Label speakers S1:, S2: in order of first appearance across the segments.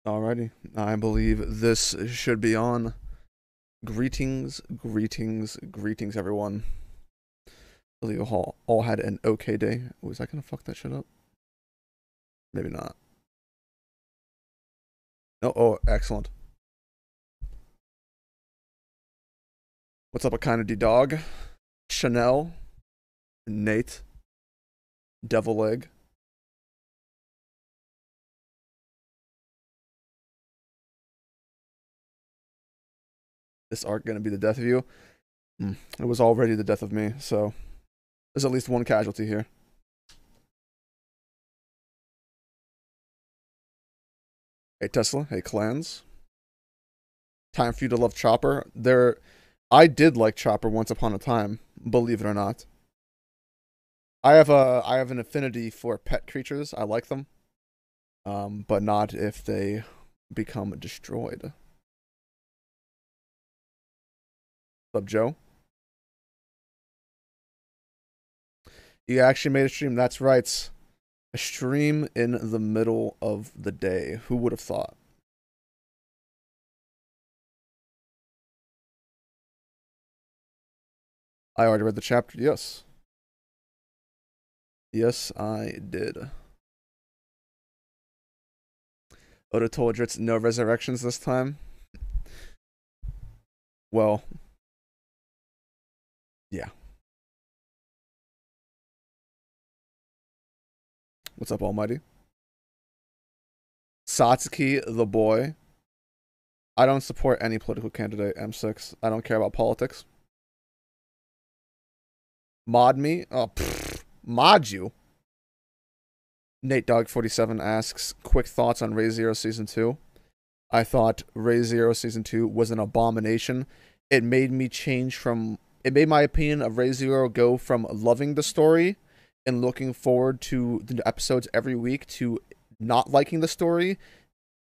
S1: Alrighty, I believe this should be on. Greetings, greetings, greetings, everyone. I believe you all had an okay day. Was I gonna fuck that shit up? Maybe not. No, oh, excellent. What's up, a kind of D dog? Chanel, Nate, Devil Egg. This arc gonna be the death of you? It was already the death of me, so there's at least one casualty here. Hey Tesla, hey clans. Time for you to love Chopper. I did like Chopper once upon a time, believe it or not. I have an affinity for pet creatures. I like them. But not if they become destroyed. What's up, Joe? You actually made a stream. That's right. A stream in the middle of the day. Who would have thought? I already read the chapter. Yes. Yes, I did. Oda told Dritz no resurrections this time. Well, yeah. What's up, Almighty? Satsuki the boy. I don't support any political candidate, M6. I don't care about politics. Mod me? Oh, mod you? Nate Dog 47 asks, quick thoughts on Ray Zero Season 2. I thought Ray Zero Season 2 was an abomination. It made my opinion of Ray Zero go from loving the story and looking forward to the episodes every week to not liking the story,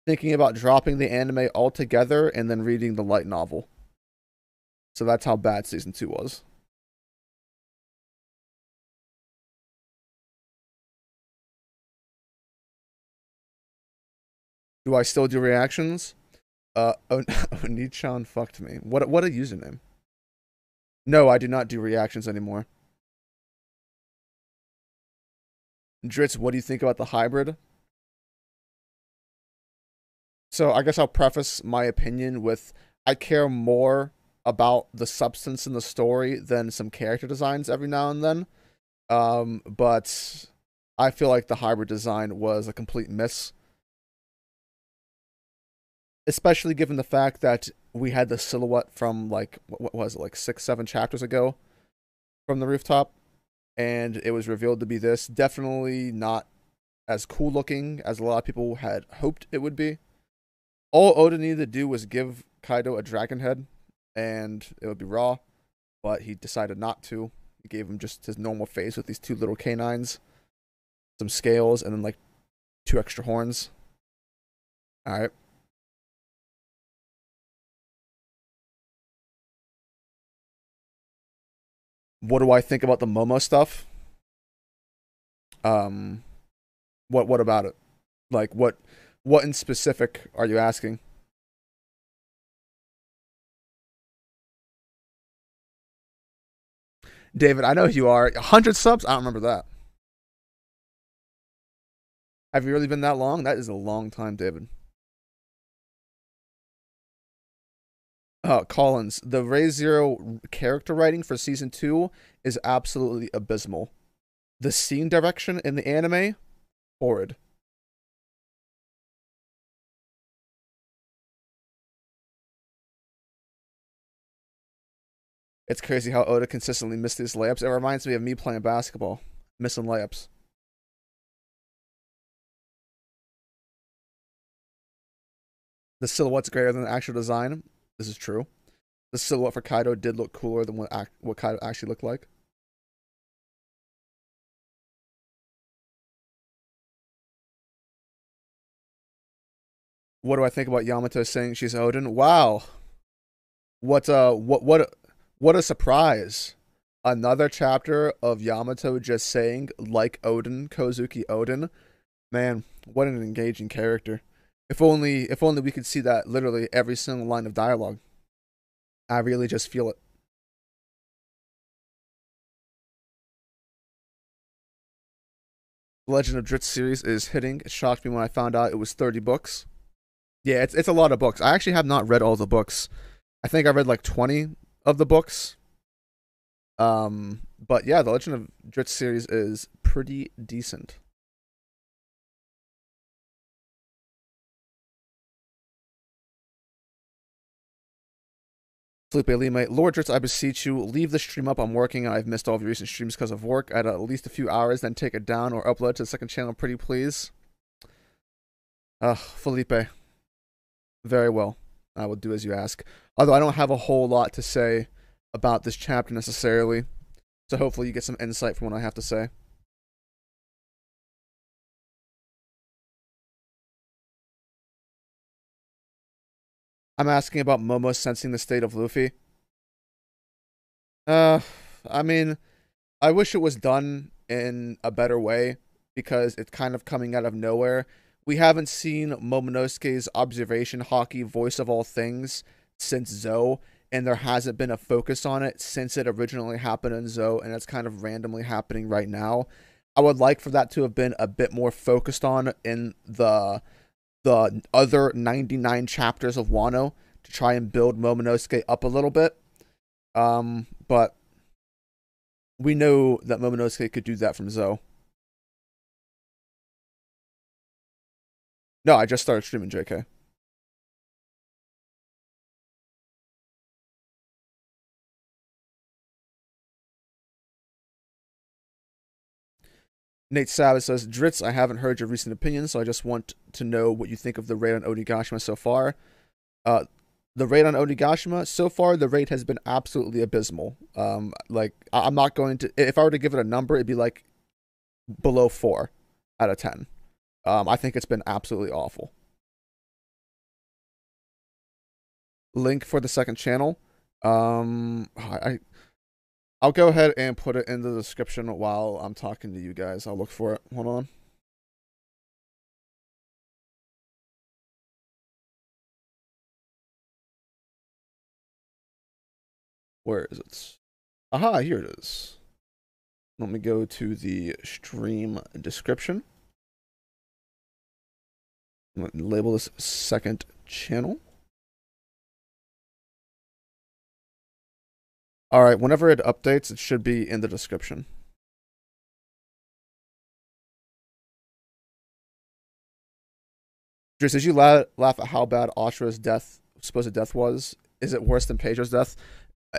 S1: thinking about dropping the anime altogether, and then reading the light novel. So that's how bad Season 2 was. Do I still do reactions? Oni-chan fucked me. What a username. No, I do not do reactions anymore. Dritz, what do you think about the hybrid? So I guess I'll preface my opinion with I care more about the substance in the story than some character designs every now and then. But I feel like the hybrid design was a complete miss. Especially given the fact that we had the silhouette from like what was it, like 6-7 chapters ago from the rooftop, and it was revealed to be this. Definitely not as cool looking as a lot of people had hoped it would be. All Oda needed to do was give Kaido a dragon head, and it would be raw, but he decided not to. He gave him just his normal face with these two little canines, some scales, and then like 2 extra horns. Alright. What do I think about the Momo stuff? What about it? Like what in specific are you asking? David, I know who you are. 100 subs? I don't remember that. Have you really been that long? That is a long time, David. Collins, the Ray Zero character writing for season 2 is absolutely abysmal. The scene direction in the anime, horrid. It's crazy how Oda consistently missed these layups. It reminds me of me playing basketball, missing layups. The silhouette's greater than the actual design. This is true. The silhouette for Kaido did look cooler than what Kaido actually looked like. What do I think about Yamato saying she's Odin? Wow. What a surprise. Another chapter of Yamato just saying like Odin, Kozuki Odin. Man, what an engaging character. If only we could see that literally every single line of dialogue. I really just feel it. The Legend of Dritz series is hitting. It shocked me when I found out it was 30 books. Yeah, it's a lot of books. I actually have not read all the books. I think I read like 20 of the books. But yeah, the Legend of Dritz series is pretty decent. Felipe Lima, Lord Dritz, I beseech you, leave the stream up. I'm working and I've missed all of your recent streams because of work. At least a few hours, then take it down or upload it to the second channel, pretty please. Felipe. Very well. I will do as you ask. Although I don't have a whole lot to say about this chapter necessarily. So hopefully you get some insight from what I have to say. I'm asking about Momo sensing the state of Luffy. Uh, I mean, I wish it was done in a better way because it's kind of coming out of nowhere. We haven't seen Momonosuke's observation hockey voice of all things since Zou, and there hasn't been a focus on it since it originally happened in Zou, and it's kind of randomly happening right now. I would like for that to have been a bit more focused on in the other 99 chapters of Wano to try and build Momonosuke up a little bit. But we know that Momonosuke could do that from Zou. No, I just started streaming, JK. Nate Savage says, Dritz, I haven't heard your recent opinions, so I just want to know what you think of the raid on Onigashima so far. The raid on Onigashima, so far the raid has been absolutely abysmal. Like, I'm not going to, if I were to give it a number, it'd be like below 4 out of 10. I think it's been absolutely awful. Link for the second channel. I'll go ahead and put it in the description while I'm talking to you guys. I'll look for it. Hold on. Where is it? Aha, here it is. Let me go to the stream description. I'm going to label this second channel. All right, whenever it updates, it should be in the description. Dries, did you laugh at how bad Ashura's supposed death was? Is it worse than Pedro's death?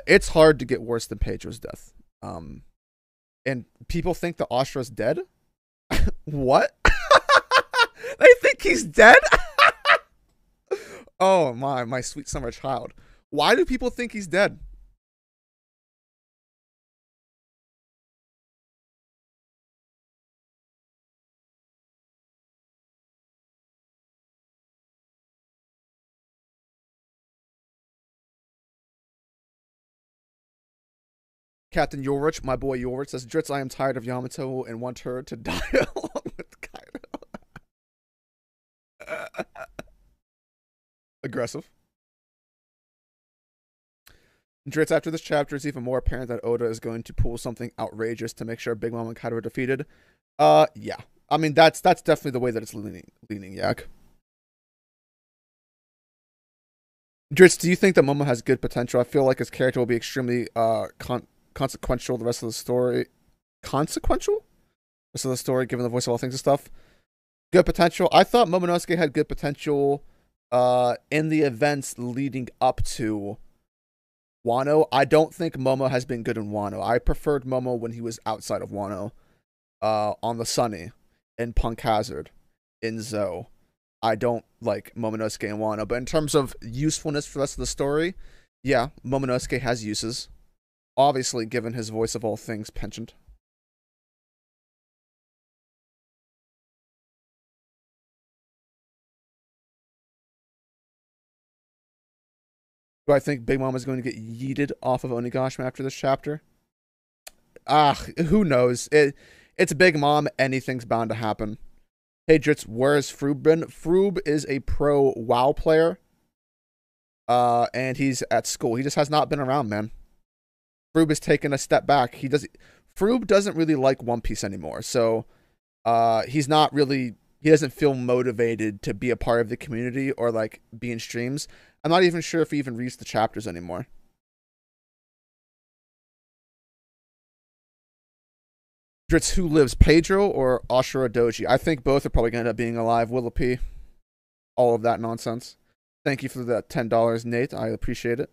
S1: It's hard to get worse than Pedro's death. And people think that Ashura's dead? What? They think he's dead? Oh, my sweet summer child. Why do people think he's dead? Captain Yorich, my boy Yorich, says, Dritz, I am tired of Yamato and want her to die along with Kaido. Aggressive. Dritz, after this chapter, it's even more apparent that Oda is going to pull something outrageous to make sure Big Mom and Kaido are defeated. Yeah. I mean, that's definitely the way that it's leaning, Yak. Dritz, do you think that Momo has good potential? I feel like his character will be extremely consequential the rest of the story. Consequential? The rest of the story, given the voice of all things and stuff. Good potential. I thought Momonosuke had good potential in the events leading up to Wano. I don't think Momo has been good in Wano. I preferred Momo when he was outside of Wano. On the Sunny, in Punk Hazard, in Zou. I don't like Momonosuke and Wano. But in terms of usefulness for the rest of the story, yeah, Momonosuke has uses. Obviously, given his voice of all things penchant. Do I think Big Mom is going to get yeeted off of Onigashima after this chapter? Who knows? It's Big Mom. Anything's bound to happen. Hey Dritz, where's Froob been? Froob is a pro WoW player. And he's at school. He just has not been around, man. Froob has taken a step back. Froob doesn't really like One Piece anymore. So he's not really, he doesn't feel motivated to be a part of the community or like be in streams. I'm not even sure if he even reads the chapters anymore. Dritz, who lives, Pedro or Ashura Doji? I think both are probably going to end up being alive. Willipede, all of that nonsense. Thank you for the $10, Nate. I appreciate it.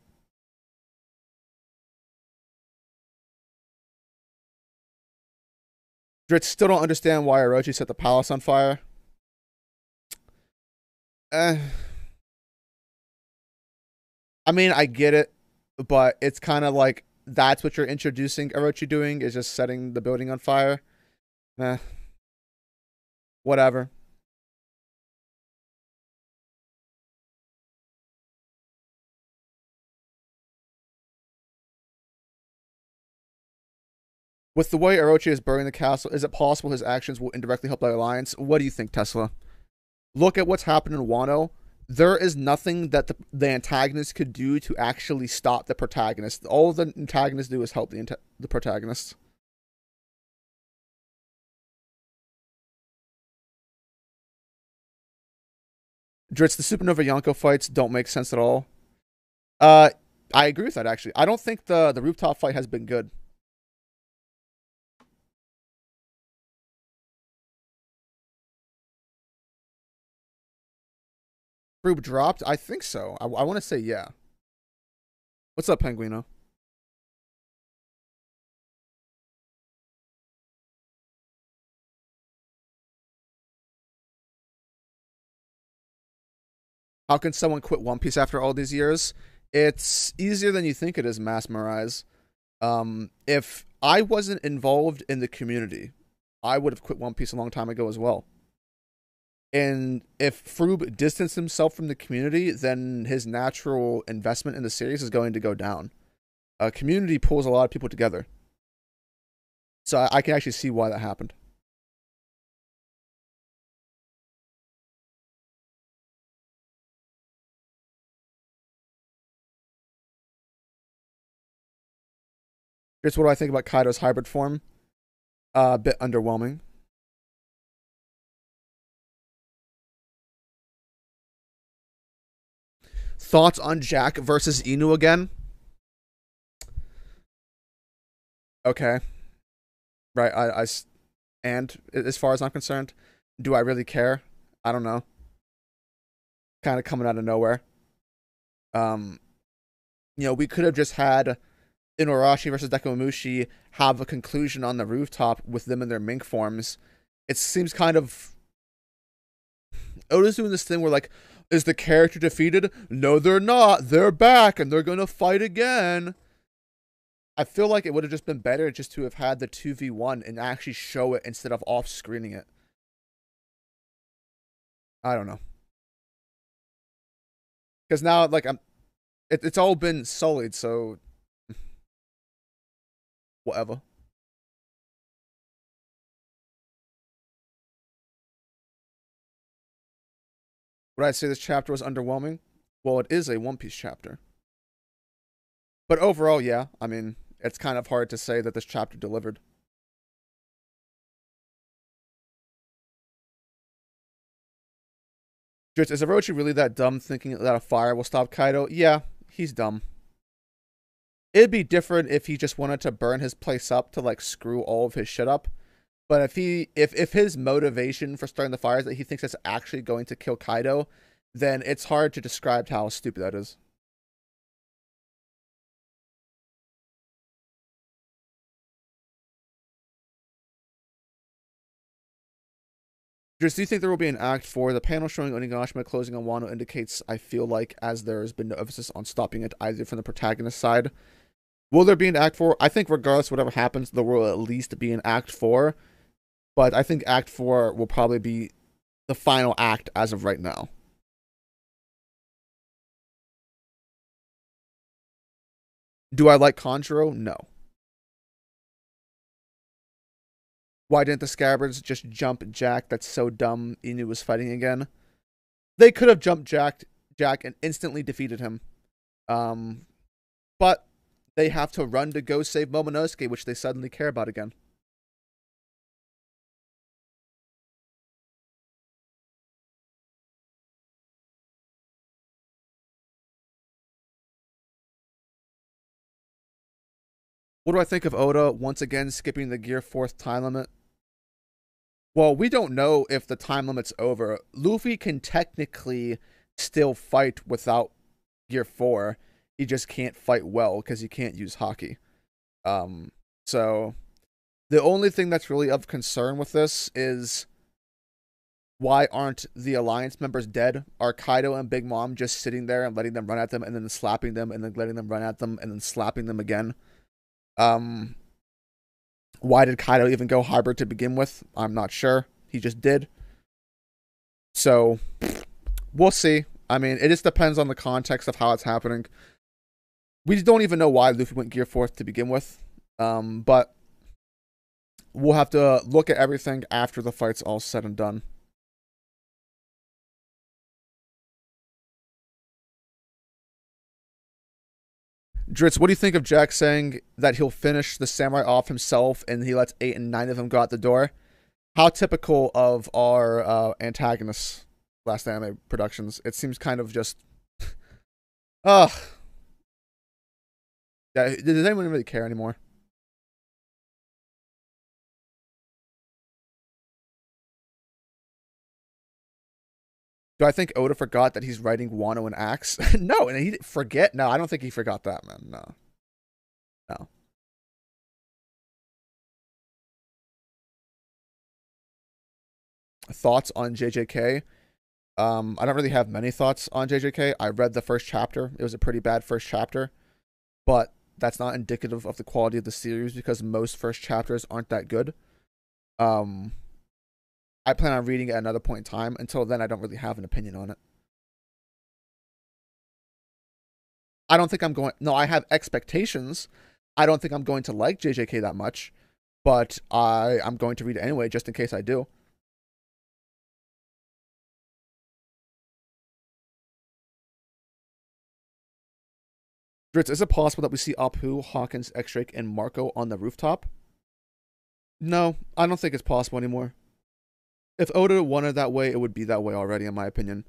S1: Dritz, still don't understand why Orochi set the palace on fire. Eh. I mean, I get it, but it's kind of like that's what you're introducing Orochi doing is just setting the building on fire. Eh. Whatever. With the way Orochi is burning the castle, is it possible his actions will indirectly help the alliance? What do you think, Tesla? Look at what's happened in Wano. There is nothing that the antagonist could do to actually stop the protagonist. All the antagonists do is help the protagonist. Dritz, the Supernova Yonko fights don't make sense at all. Uh, I agree with that, actually. I don't think the rooftop fight has been good. Froob dropped? I think so. I want to say yeah. What's up, Penguino? How can someone quit One Piece after all these years? It's easier than you think it is, Mass Miraz. If I wasn't involved in the community, I would have quit One Piece a long time ago as well. And if Froob distanced himself from the community, then his natural investment in the series is going to go down. A community pulls a lot of people together. So I can actually see why that happened. Here's what do I think about Kaido's hybrid form. A bit underwhelming. Thoughts on Jack versus Inu again? Okay. Right. And as far as I'm concerned, do I really care? I don't know. Kind of coming out of nowhere. Um, we could have just had Inuarashi versus Dekomamushi have a conclusion on the rooftop with them in their mink forms. It seems kind of Oda's doing this thing where like, is the character defeated? No, they're not. They're back and they're gonna fight again. I feel like it would have just been better just to have had the 2v1 and actually show it instead of off screening it. I don't know. Because now, like, it's all been sullied, so whatever. Would I say this chapter was underwhelming? Well, it is a One Piece chapter. But overall, yeah. I mean, it's kind of hard to say that this chapter delivered. Just, is Orochi really that dumb thinking that a fire will stop Kaido? Yeah, he's dumb. It'd be different if he just wanted to burn his place up to like screw all of his shit up. But if his motivation for starting the fire is that he thinks that's actually going to kill Kaido, then it's hard to describe how stupid that is. Just, do you think there will be an act for the panel showing Onigashima closing on Wano indicates, I feel like, as there's been no emphasis on stopping it either from the protagonist side. Will there be an act 4? I think regardless of whatever happens, there will at least be an act 4. But I think act 4 will probably be the final act as of right now. Do I like Conjuro? No. Why didn't the Scabbards just jump Jack? That's so dumb. Inu was fighting again. They could have jumped Jack and instantly defeated him. But they have to run to go save Momonosuke, which they suddenly care about again. What do I think of Oda once again skipping the Gear 4th time limit? Well, we don't know if the time limit's over. Luffy can technically still fight without Gear 4. He just can't fight well because he can't use Haki. So the only thing that's really of concern with this is why aren't the Alliance members dead? Are Kaido and Big Mom just sitting there and letting them run at them and then slapping them and then letting them run at them and then slapping them again? Why did Kaido even go hybrid to begin with? I'm not sure. He just did. So, we'll see. I mean, it just depends on the context of how it's happening. We don't even know why Luffy went Gear 4th to begin with. But we'll have to look at everything after the fight's all said and done. Dritz, what do you think of Jack saying that he'll finish the samurai off himself and he lets 8 and 9 of them go out the door? How typical of our antagonists last anime productions. It seems kind of just... Ugh. Yeah, does anyone really care anymore? Do I think Oda forgot that he's writing Wano and Axe? No, and he didn't forget. No, I don't think he forgot that, man. No. No. Thoughts on JJK? I don't really have many thoughts on JJK. I read the first chapter. It was a pretty bad first chapter, but that's not indicative of the quality of the series because most first chapters aren't that good. I plan on reading it at another point in time. Until then, I don't really have an opinion on it. I don't think I'm going... No, I have expectations. I don't think I'm going to like JJK that much, but I'm going to read it anyway, just in case I do. Dritz, is it possible that we see Apu, Hawkins, X-Drake, and Marco on the rooftop? No, I don't think it's possible anymore. If Oda wanted that way, it would be that way already, in my opinion.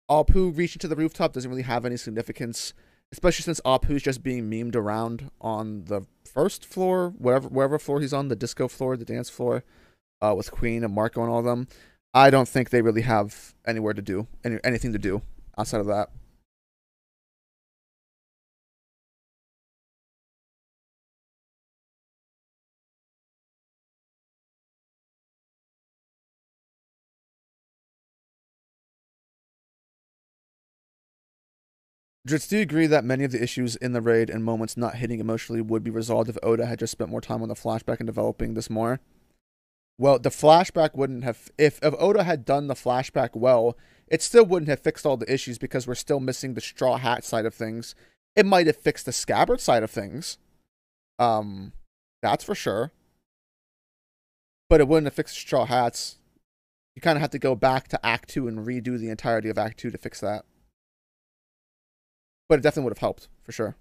S1: Apu reaching to the rooftop doesn't really have any significance, especially since Apu's just being memed around on the first floor, wherever floor he's on, the disco floor, the dance floor, with Queen and Marco and all of them. I don't think they really have anywhere to do, anything to do outside of that. Dritz, do you agree that many of the issues in the raid and moments not hitting emotionally would be resolved if Oda had just spent more time on the flashback and developing this more? Well, the flashback wouldn't have... If Oda had done the flashback well, it still wouldn't have fixed all the issues because we're still missing the Straw Hat side of things. It might have fixed the Scabbard side of things. That's for sure. But it wouldn't have fixed Straw Hats. You kind of have to go back to Act 2 and redo the entirety of Act 2 to fix that. But it definitely would have helped, for sure.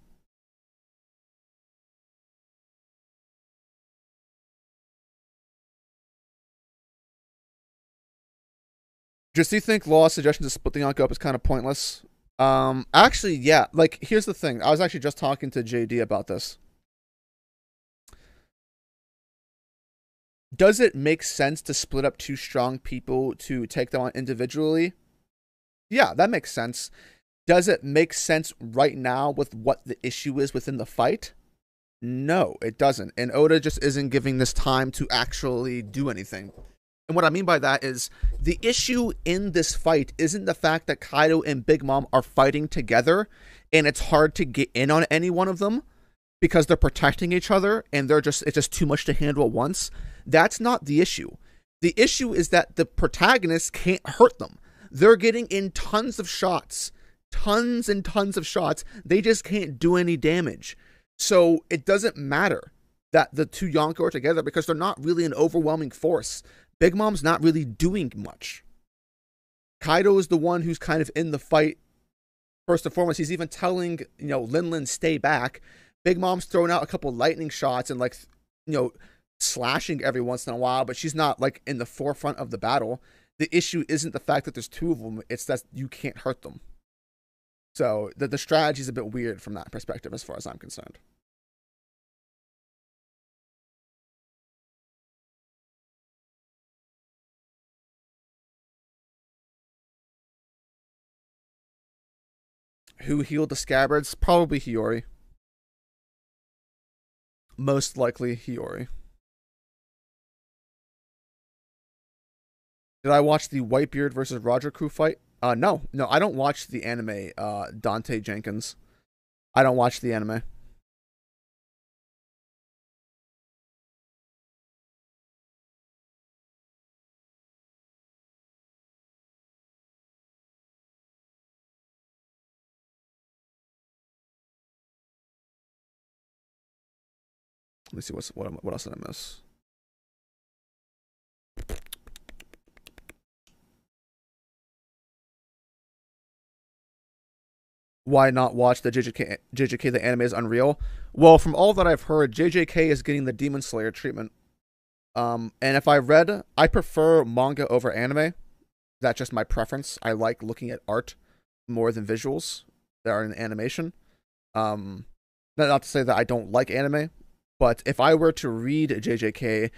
S1: Just do you think Law's suggestion to split the Yonko up is kind of pointless? Actually, yeah. Like, here's the thing. I was actually just talking to JD about this. Does it make sense to split up two strong people to take them on individually? Yeah, that makes sense. Does it make sense right now with what the issue is within the fight? No, it doesn't. And Oda just isn't giving this time to actually do anything. And what I mean by that is the issue in this fight isn't the fact that Kaido and Big Mom are fighting together and it's hard to get in on any one of them because they're protecting each other and it's just too much to handle at once. That's not the issue. The issue is that the protagonists can't hurt them. They're getting in tons of shots. Tons and tons of shots. They just can't do any damage. So it doesn't matter that the two Yonko are together because they're not really an overwhelming force. Big Mom's not really doing much. Kaido is the one who's kind of in the fight first and foremost. He's even telling, Lin stay back. Big Mom's throwing out a couple lightning shots and like, slashing every once in a while, but she's not like in the forefront of the battle. The issue isn't the fact that there's two of them, it's that you can't hurt them. So the strategy is a bit weird from that perspective as far as I'm concerned. Who healed the scabbards? Probably Hiyori. Most likely Hiyori. Did I watch the Whitebeard versus Roger crew fight? No, I don't watch the anime. Dante Jenkins. I don't watch the anime. Let me see what else did I miss. Why not watch the JJK? The anime is unreal. Well, from all that I've heard, JJK is getting the Demon Slayer treatment. And if I prefer manga over anime. That's just my preference. I like looking at art more than visuals that are in animation. Not to say that I don't like anime, but if I were to read JJK,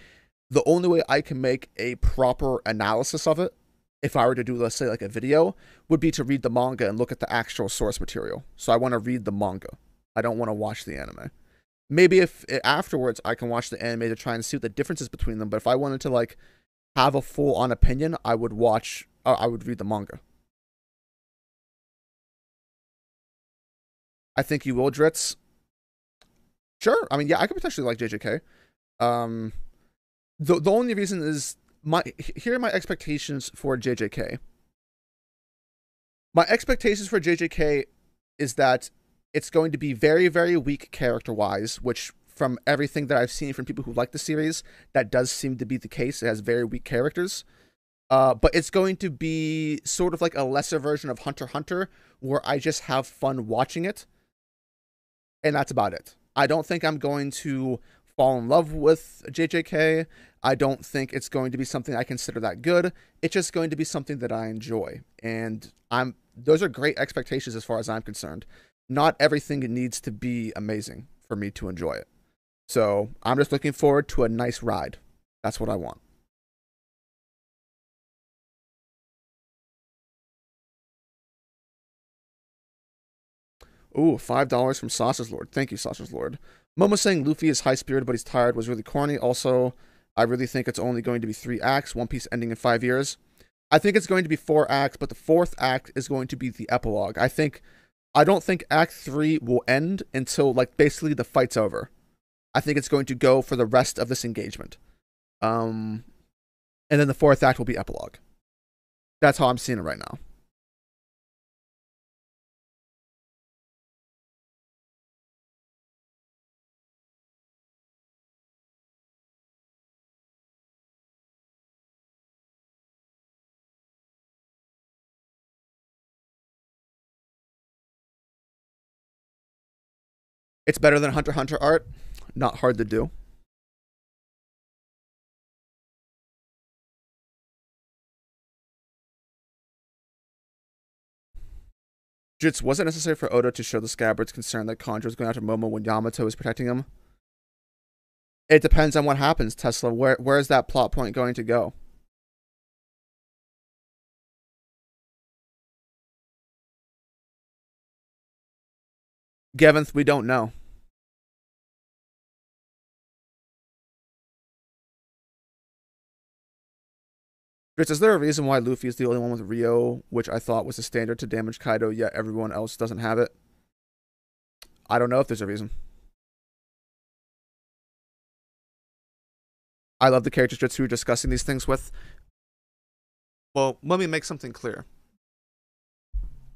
S1: the only way I can make a proper analysis of it, if I were to do, let's say, like a video, would be to read the manga and look at the actual source material. So I want to read the manga. I don't want to watch the anime. Maybe if afterwards I can watch the anime to try and see what the differences between them. But if I wanted to like have a full on opinion, I would read the manga. I think you will, Dritz. Sure. I mean, yeah, I could potentially like JJK. The only reason is here are my expectations for JJK. My expectations for JJK is that it's going to be very, very weak character-wise, which from everything that I've seen from people who like the series, that does seem to be the case. It has very weak characters. But it's going to be sort of like a lesser version of Hunter x Hunter, where I just have fun watching it. And that's about it. I don't think I'm going to fall in love with JJK. I don't think it's going to be something I consider that good. It's just going to be something that I enjoy. And those are great expectations as far as I'm concerned. Not everything needs to be amazing for me to enjoy it. So I'm just looking forward to a nice ride. That's what I want. Ooh, $5 from Sausage Lord. Thank you, Sausage Lord. Momo saying Luffy is high-spirited but he's tired was really corny. Also, I really think it's only going to be 3 acts, One Piece ending in 5 years. I think it's going to be 4 acts, but the 4th act is going to be the epilogue. I don't think Act 3 will end until, like, basically the fight's over. I think it's going to go for the rest of this engagement. And then the 4th act will be epilogue. That's how I'm seeing it right now. It's better than Hunter x Hunter art. Not hard to do. Jits, was it necessary for Oda to show the Scabbard's concern that Kanji was going after Momo when Yamato is protecting him? It depends on what happens, Tesla. Where is that plot point going to go? Gevinth, we don't know. Jits, is there a reason why Luffy is the only one with Rio, which I thought was the standard to damage Kaido, yet everyone else doesn't have it? I don't know if there's a reason. I love the characters Jits who are discussing these things with. Well, let me make something clear.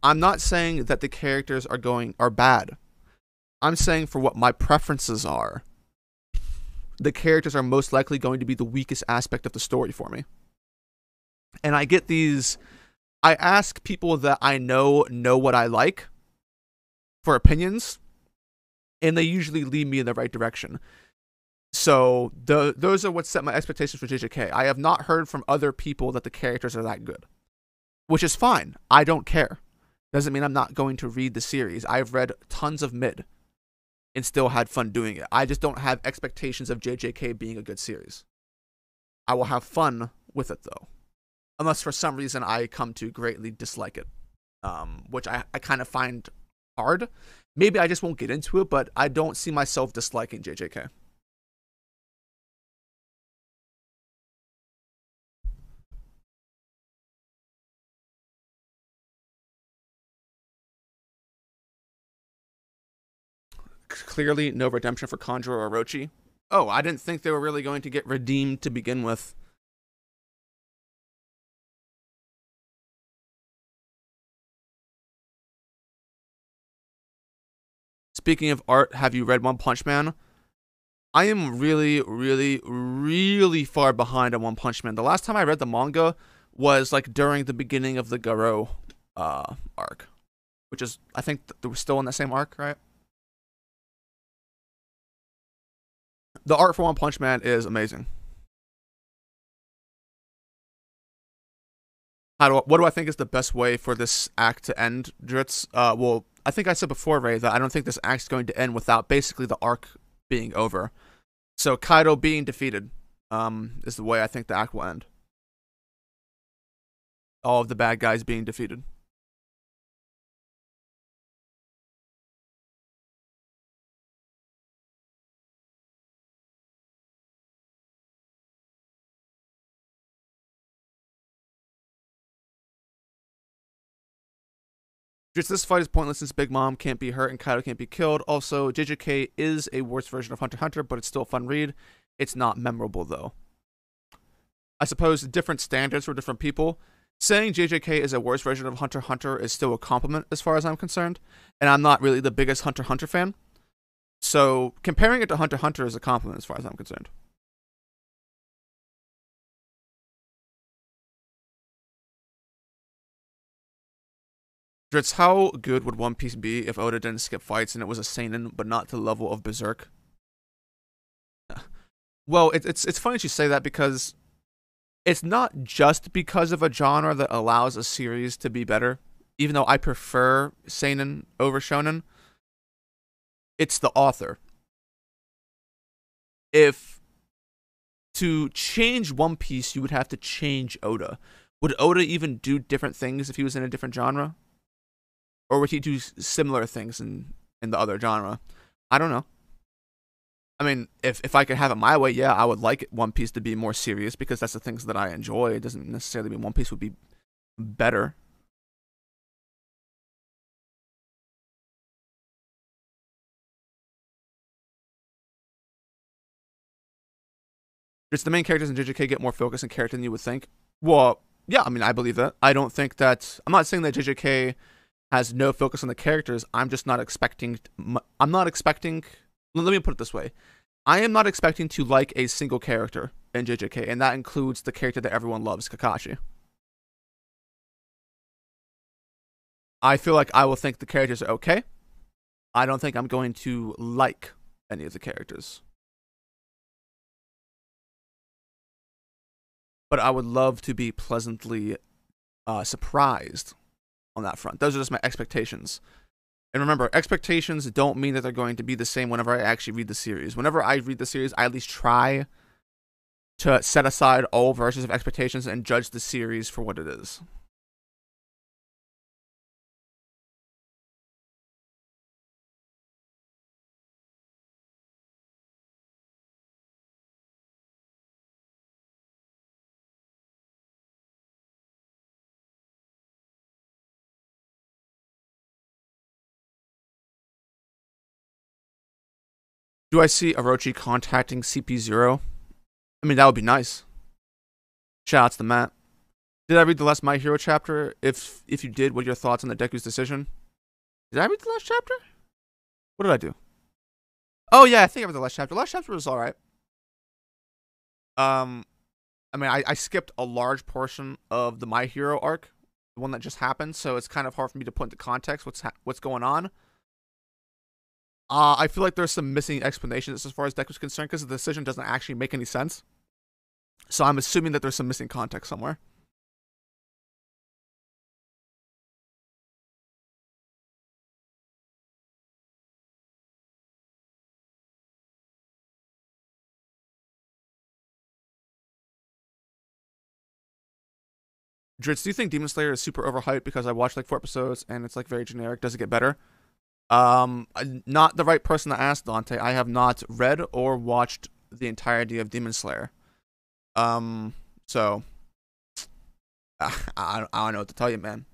S1: I'm not saying that the characters are bad. I'm saying for what my preferences are. the characters are most likely going to be the weakest aspect of the story for me. And I ask people that I know what I like for opinions, and they usually lead me in the right direction. So those are what set my expectations for JJK. I have not heard from other people that the characters are that good, which is fine. I don't care. Doesn't mean I'm not going to read the series. I've read tons of mid and still had fun doing it. I just don't have expectations of JJK being a good series. I will have fun with it, though. Unless for some reason I come to greatly dislike it, which I kind of find hard. Maybe I just won't get into it, but I don't see myself disliking JJK. Clearly, no redemption for Conjuro or Orochi. Oh, I didn't think they were really going to get redeemed to begin with. Speaking of art, have you read One Punch Man? I am really, really, really far behind on One Punch Man. The last time I read the manga was like during the beginning of the Garo arc, which is, I think we're still in the same arc, right? The art for One Punch Man is amazing. What do I think is the best way for this act to end, Dritz? Well, I think I said before, Ray, that I don't think this act's going to end without basically the arc being over. So Kaido being defeated is the way I think the act will end. All of the bad guys being defeated. Just this fight is pointless since Big Mom can't be hurt and Kaido can't be killed. Also, JJK is a worse version of Hunter x Hunter, but it's still a fun read. It's not memorable, though. I suppose different standards for different people. Saying JJK is a worse version of Hunter x Hunter is still a compliment as far as I'm concerned, and I'm not really the biggest Hunter x Hunter fan. So, comparing it to Hunter x Hunter is a compliment as far as I'm concerned. Dritz, how good would One Piece be if Oda didn't skip fights and it was a seinen, but not to the level of Berserk? Well, it's funny you say that because it's not just because of a genre that allows a series to be better. Even though I prefer seinen over shonen, it's the author. If to change One Piece, you would have to change Oda. Would Oda even do different things if he was in a different genre? Or would he do similar things in the other genre? I don't know. I mean, if I could have it my way, yeah, I would like One Piece to be more serious because that's the things that I enjoy. It doesn't necessarily mean One Piece would be better. Just the main characters in JJK get more focus and character than you would think. Well, yeah, I mean, I believe that. I don't think that... I'm not saying that JJK has no focus on the characters. I'm just not expecting... I'm not expecting... Let me put it this way. I am not expecting to like a single character in JJK, and that includes the character that everyone loves, Kakashi. I feel like I will think the characters are okay. I don't think I'm going to like any of the characters. But I would love to be pleasantly surprised on that front. Those are just my expectations. And remember, expectations don't mean that they're going to be the same whenever I actually read the series. Whenever I read the series, I at least try to set aside all versions of expectations and judge the series for what it is. Do I see Orochi contacting CP0? I mean, that would be nice. Shoutouts to Matt. Did I read the last My Hero chapter? If you did, what are your thoughts on the Deku's decision? Did I read the last chapter? What did I do? Oh, yeah, I think I read the last chapter. The last chapter was alright. Um, I mean, I skipped a large portion of the My Hero arc, the one that just happened, so it's kind of hard for me to put into context what's going on. I feel like there's some missing explanations as far as Deku's concerned because the decision doesn't actually make any sense. So I'm assuming that there's some missing context somewhere. Dritz, do you think Demon Slayer is super overhyped because I watched like 4 episodes and it's like very generic? Does it get better? Not the right person to ask, Dante. I have not read or watched the entirety of Demon Slayer. So I don't know what to tell you, man.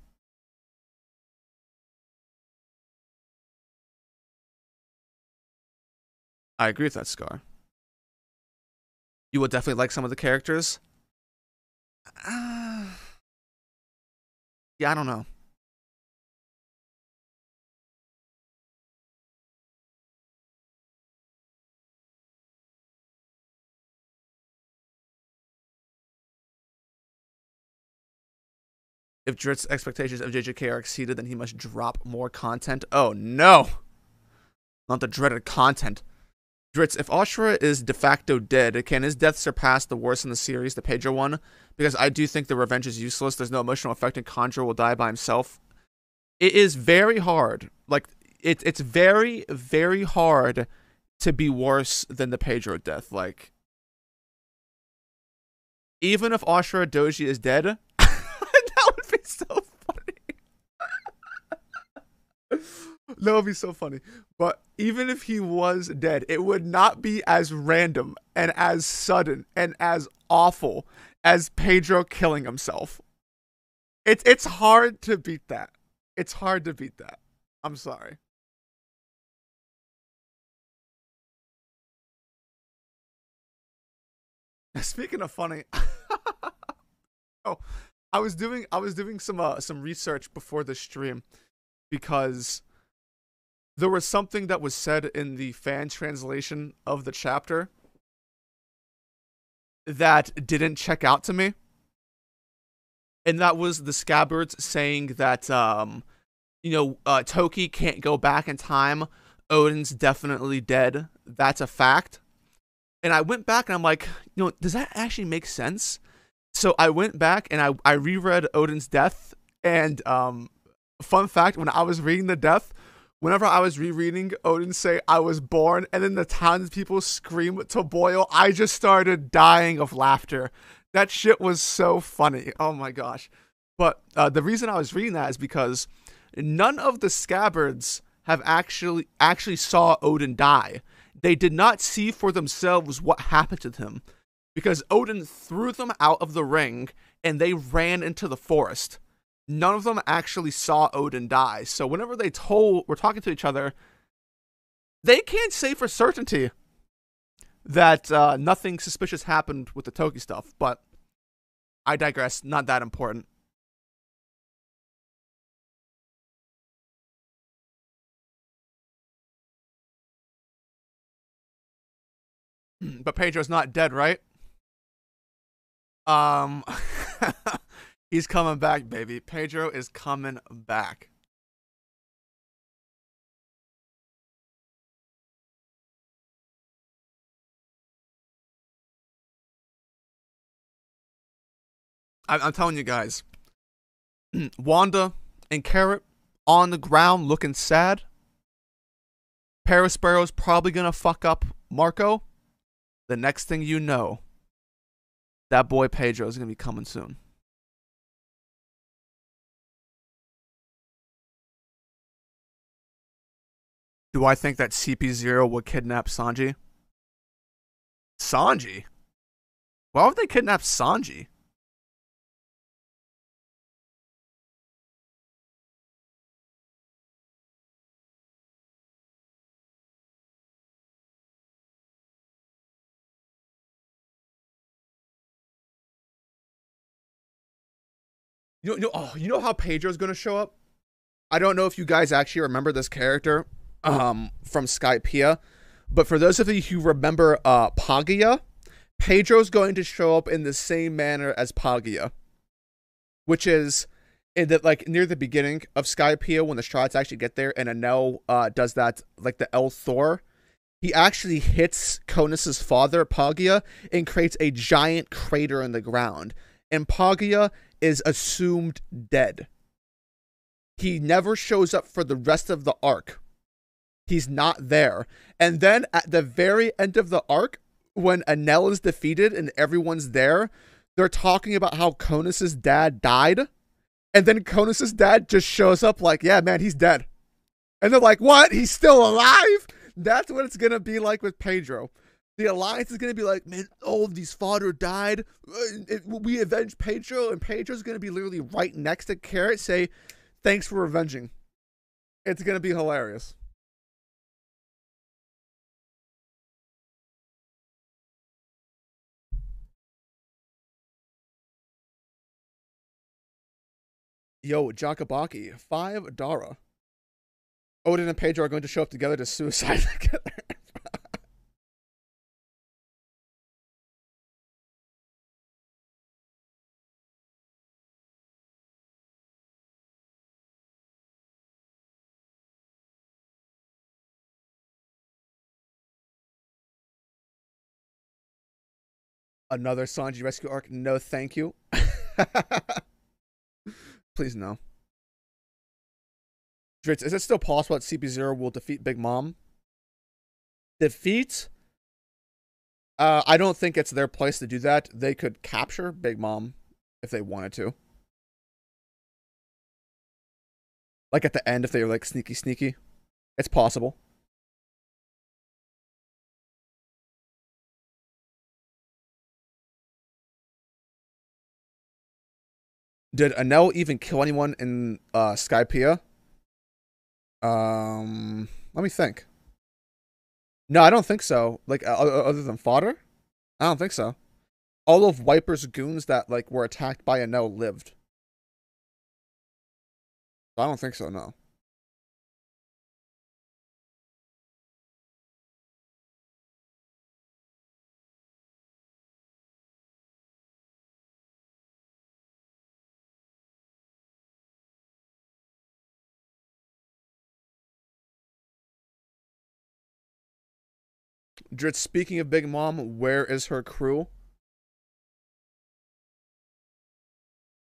S1: I agree with that, Scar. You will definitely like some of the characters. Yeah, I don't know. If Drit's expectations of JJK are exceeded, then he must drop more content. Oh no! Not the dreaded content. Dritz, if Ashura is de facto dead, can his death surpass the worst in the series, the Pedro one? Because I do think the revenge is useless. There's no emotional effect, and Conjure will die by himself. It is very hard. Like, it's very, very hard to be worse than the Pedro death. Like, even if Ashura Doji is dead, that would be so funny. That would be so funny. But even if he was dead, it would not be as random and as sudden and as awful as Pedro killing himself. It's hard to beat that. It's hard to beat that. I'm sorry. Speaking of funny, oh, I was doing some research before the stream because there was something that was said in the fan translation of the chapter that didn't check out to me. And that was the Scabbards saying that, Toki can't go back in time. Odin's definitely dead. That's a fact. And I went back and I'm like, does that actually make sense? So I went back and I reread Odin's death. And fun fact, when I was reading the death, whenever I was rereading Odin say I was born and then the townspeople scream to boil, I just started dying of laughter. That shit was so funny. Oh my gosh. But the reason I was reading that is because none of the Scabbards have actually saw Odin die. They did not see for themselves what happened to them because Odin threw them out of the ring and they ran into the forest. None of them actually saw Odin die. So whenever we're talking to each other, they can't say for certainty that nothing suspicious happened with the Toki stuff. But I digress. Not that important. But Pedro's not dead, right? Um, he's coming back, baby. Pedro is coming back. I'm telling you guys, Wanda and Carrot on the ground looking sad. Parasparrow's probably gonna fuck up Marco. The next thing you know, that boy Pedro is gonna be coming soon. Do I think that CP0 would kidnap Sanji? Sanji? Why would they kidnap Sanji? You know how Pedro's gonna show up? I don't know if you guys actually remember this character from Skypiea, but for those of you who remember Pagaya, Pedro's going to show up in the same manner as Paglia, which is in the, like near the beginning of Skypiea when the shots actually get there, and Anel does that like the El Thor. He actually hits Conus's father, Paglia, and creates a giant crater in the ground. And Paglia is assumed dead. He never shows up for the rest of the arc. He's not there. And then at the very end of the arc, when Anel is defeated and everyone's there, they're talking about how Conus's dad died. And then Conus's dad just shows up like, yeah, man, he's dead. And they're like, what? He's still alive? That's what it's going to be like with Pedro. The Alliance is going to be like, man, oh, these father died. We avenged Pedro. And Pedro's going to be literally right next to Carrot, say, thanks for avenging. It's going to be hilarious. Yo, Jakabaki, 5 Dara. Odin and Pedro are going to show up together to suicide together. Another Sanji rescue arc? No, thank you. Please, no. Dritz, is it still possible that CP0 will defeat Big Mom? Defeat? I don't think it's their place to do that. They could capture Big Mom if they wanted to. Like at the end, if they were like sneaky. It's possible. Did Anel even kill anyone in Skypiea? Let me think. No, I don't think so. Like other than fodder, I don't think so. All of Wiper's goons that like were attacked by Anel lived. I don't think so. No. Dritz, speaking of Big Mom, where is her crew?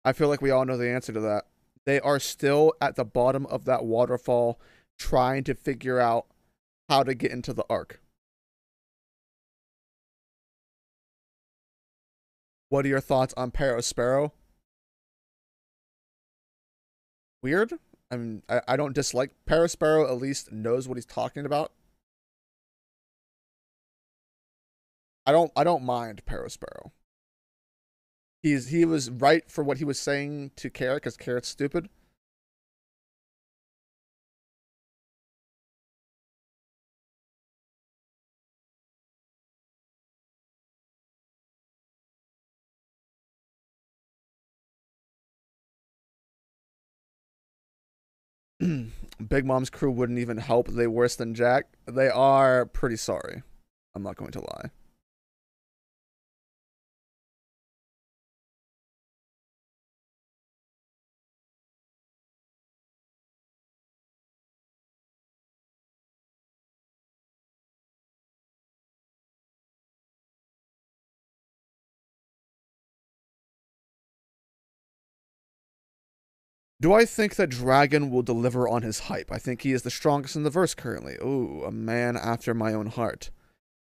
S1: I feel like we all know the answer to that. They are still at the bottom of that waterfall trying to figure out how to get into the ark. What are your thoughts on Perospero? Weird? I mean, I don't dislike Perospero, at least knows what he's talking about. I don't mind Perospero. He was right for what he was saying to Carrot because Carrot's stupid. Big Mom's crew wouldn't even help. They worse than Jack. They are pretty sorry. I'm not going to lie. Do I think that Dragon will deliver on his hype? I think he is the strongest in the verse currently. Ooh, a man after my own heart.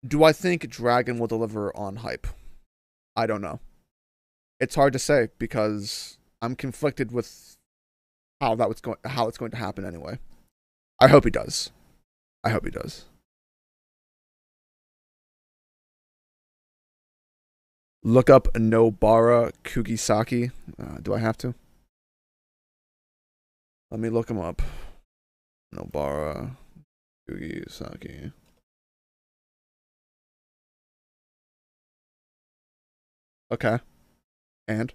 S1: Do I think Dragon will deliver on hype? I don't know. It's hard to say because I'm conflicted with how it's going to happen anyway. I hope he does. I hope he does. Look up Nobara Kugisaki. Do I have to? Let me look him up. Nobara Kugisaki. Okay. And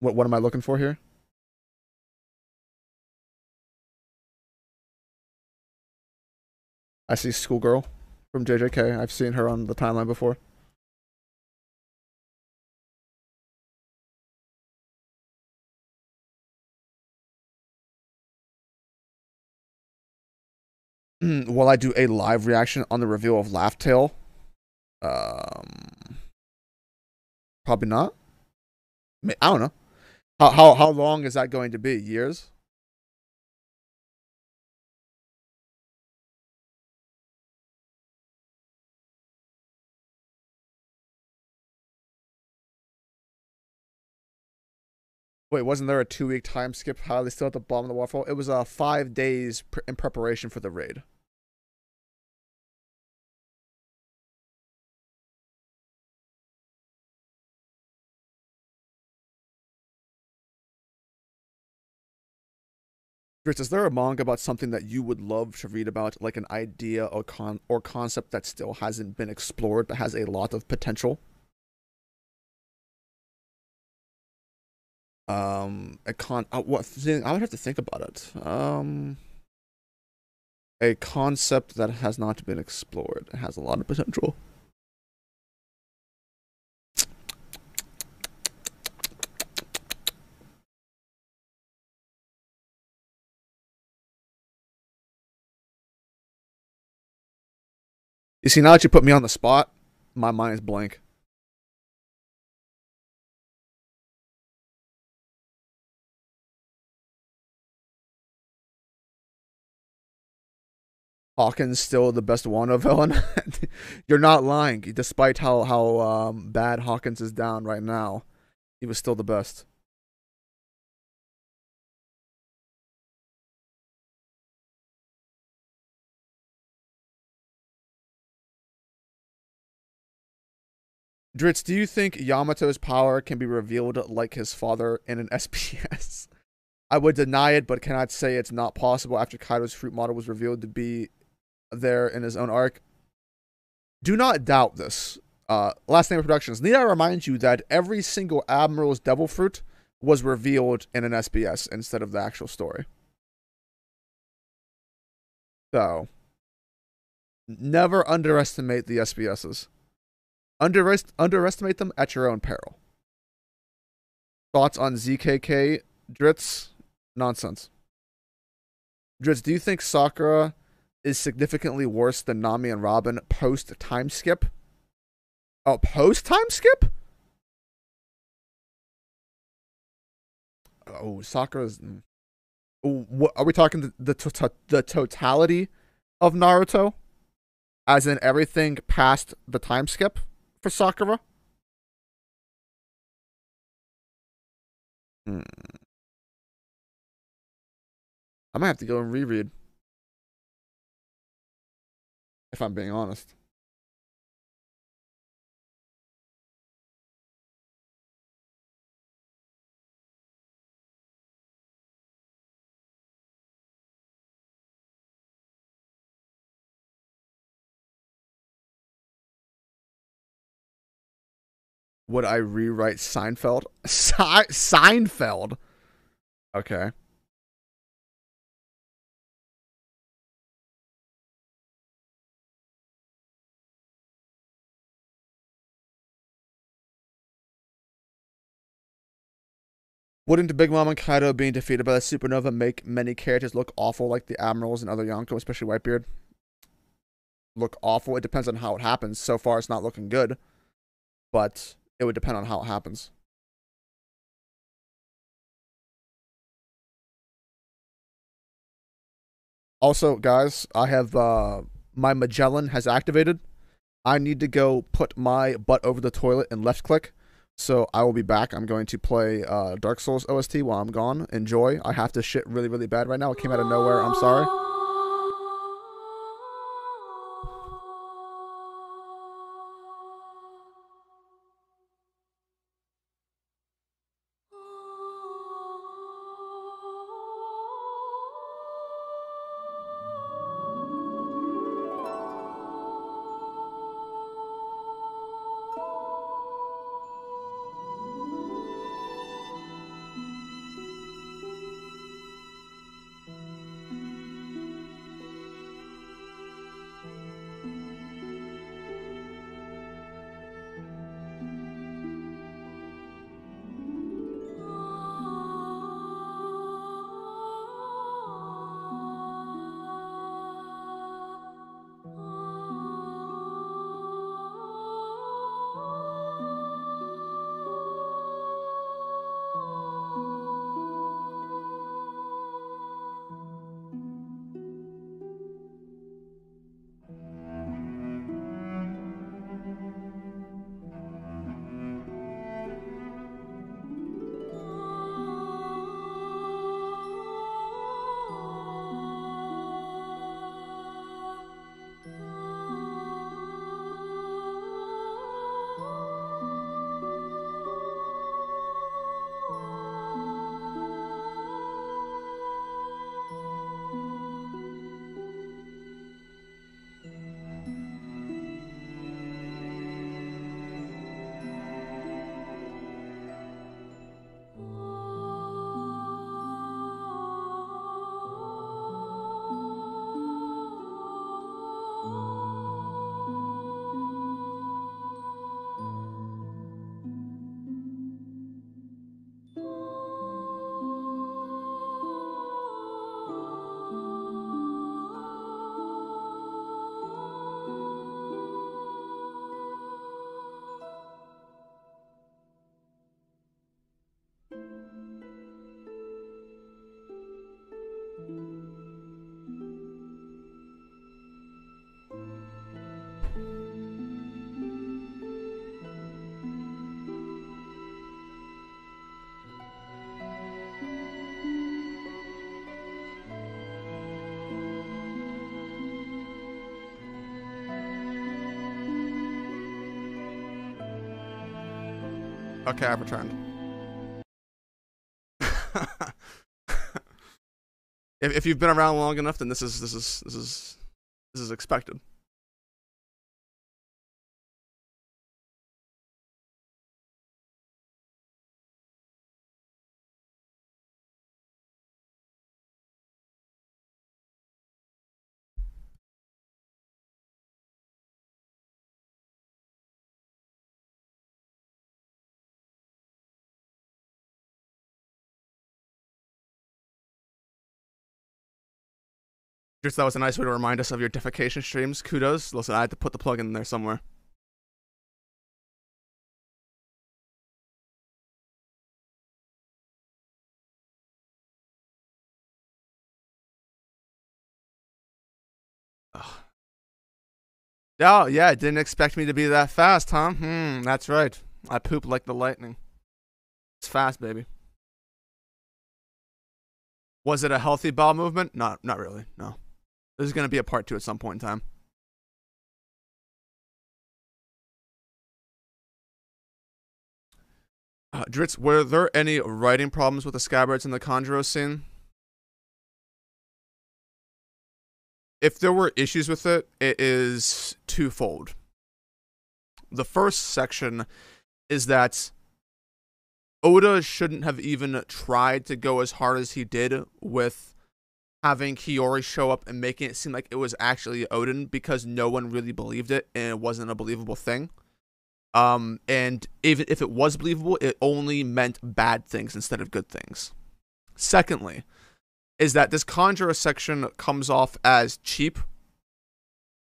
S1: what am I looking for here? I see Schoolgirl from JJK. I've seen her on the timeline before. Will I do a live reaction on the reveal of Laugh Tale? Um, Probably not. I don't know. How long is that going to be? Years? Wait, wasn't there a 2 week time skip? How are they still at the bottom of the waterfall? It was 5 days in preparation for the raid. Dritz, is there a manga about something that you would love to read about, like an idea or concept that still hasn't been explored but has a lot of potential? What thing? I would have to think about it. A concept that has not been explored. It has a lot of potential. You see, now that you put me on the spot, my mind is blank. Hawkins still the best Wano villain. You're not lying. Despite how bad Hawkins is down right now, he was still the best. Dritz, do you think Yamato's power can be revealed like his father in an SPS? I would deny it, but cannot say it's not possible after Kaido's fruit model was revealed to be there in his own arc. Do not doubt this. Last Name of Productions. Need I remind you that every single Admiral's Devil Fruit was revealed in an SBS instead of the actual story. So, never underestimate the SBSs. Underestimate them at your own peril. Thoughts on ZKK, Dritz? Nonsense. Dritz, do you think Sakura is significantly worse than Nami and Robin post time skip? Oh, post time skip? Oh, Sakura's. What are we talking? The totality of Naruto, as in everything past the time skip for Sakura. Hmm. I might have to go and reread, if I'm being honest. Would I rewrite Seinfeld? Seinfeld. Okay. Wouldn't Big Mom and Kaido being defeated by the supernova make many characters look awful, like the admirals and other Yonko, especially Whitebeard? Look awful. It depends on how it happens. So far, it's not looking good, but it would depend on how it happens. Also, guys, I have my Magellan has activated. I need to go put my butt over the toilet and left click. So I will be back. I'm going to play Dark Souls OST while I'm gone. Enjoy. I have to shit really, really bad right now. It came out of nowhere. I'm sorry. Okay, I've returned. If you've been around long enough, then this is expected. Just that was a nice way to remind us of your defecation streams. Kudos. Listen, I had to put the plug in there somewhere. Ugh. Oh, yeah, didn't expect me to be that fast, huh? That's right. I poop like the lightning. It's fast, baby. Was it a healthy bowel movement? Not really, no. There's going to be a part 2 at some point in time. Dritz, were there any writing problems with the scabbards in the Conjuro scene? If there were issues with it, it is twofold. The first section is that Oda shouldn't have even tried to go as hard as he did with having Hiyori show up and making it seem like it was actually Odin, because no one really believed it and it wasn't a believable thing. And even if it was believable, it only meant bad things instead of good things. Secondly, is that this Conjuro section comes off as cheap,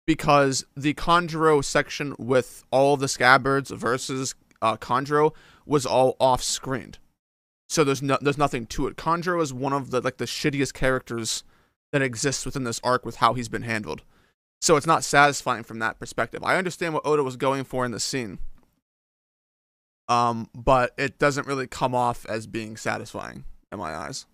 S1: because the Conjuro section with all of the scabbards versus Conjuro was all off-screened. So there's nothing to it. Conjuro is one of the shittiest characters that exists within this arc with how he's been handled. So it's not satisfying from that perspective. I understand what Oda was going for in the scene. But it doesn't really come off as being satisfying in my eyes.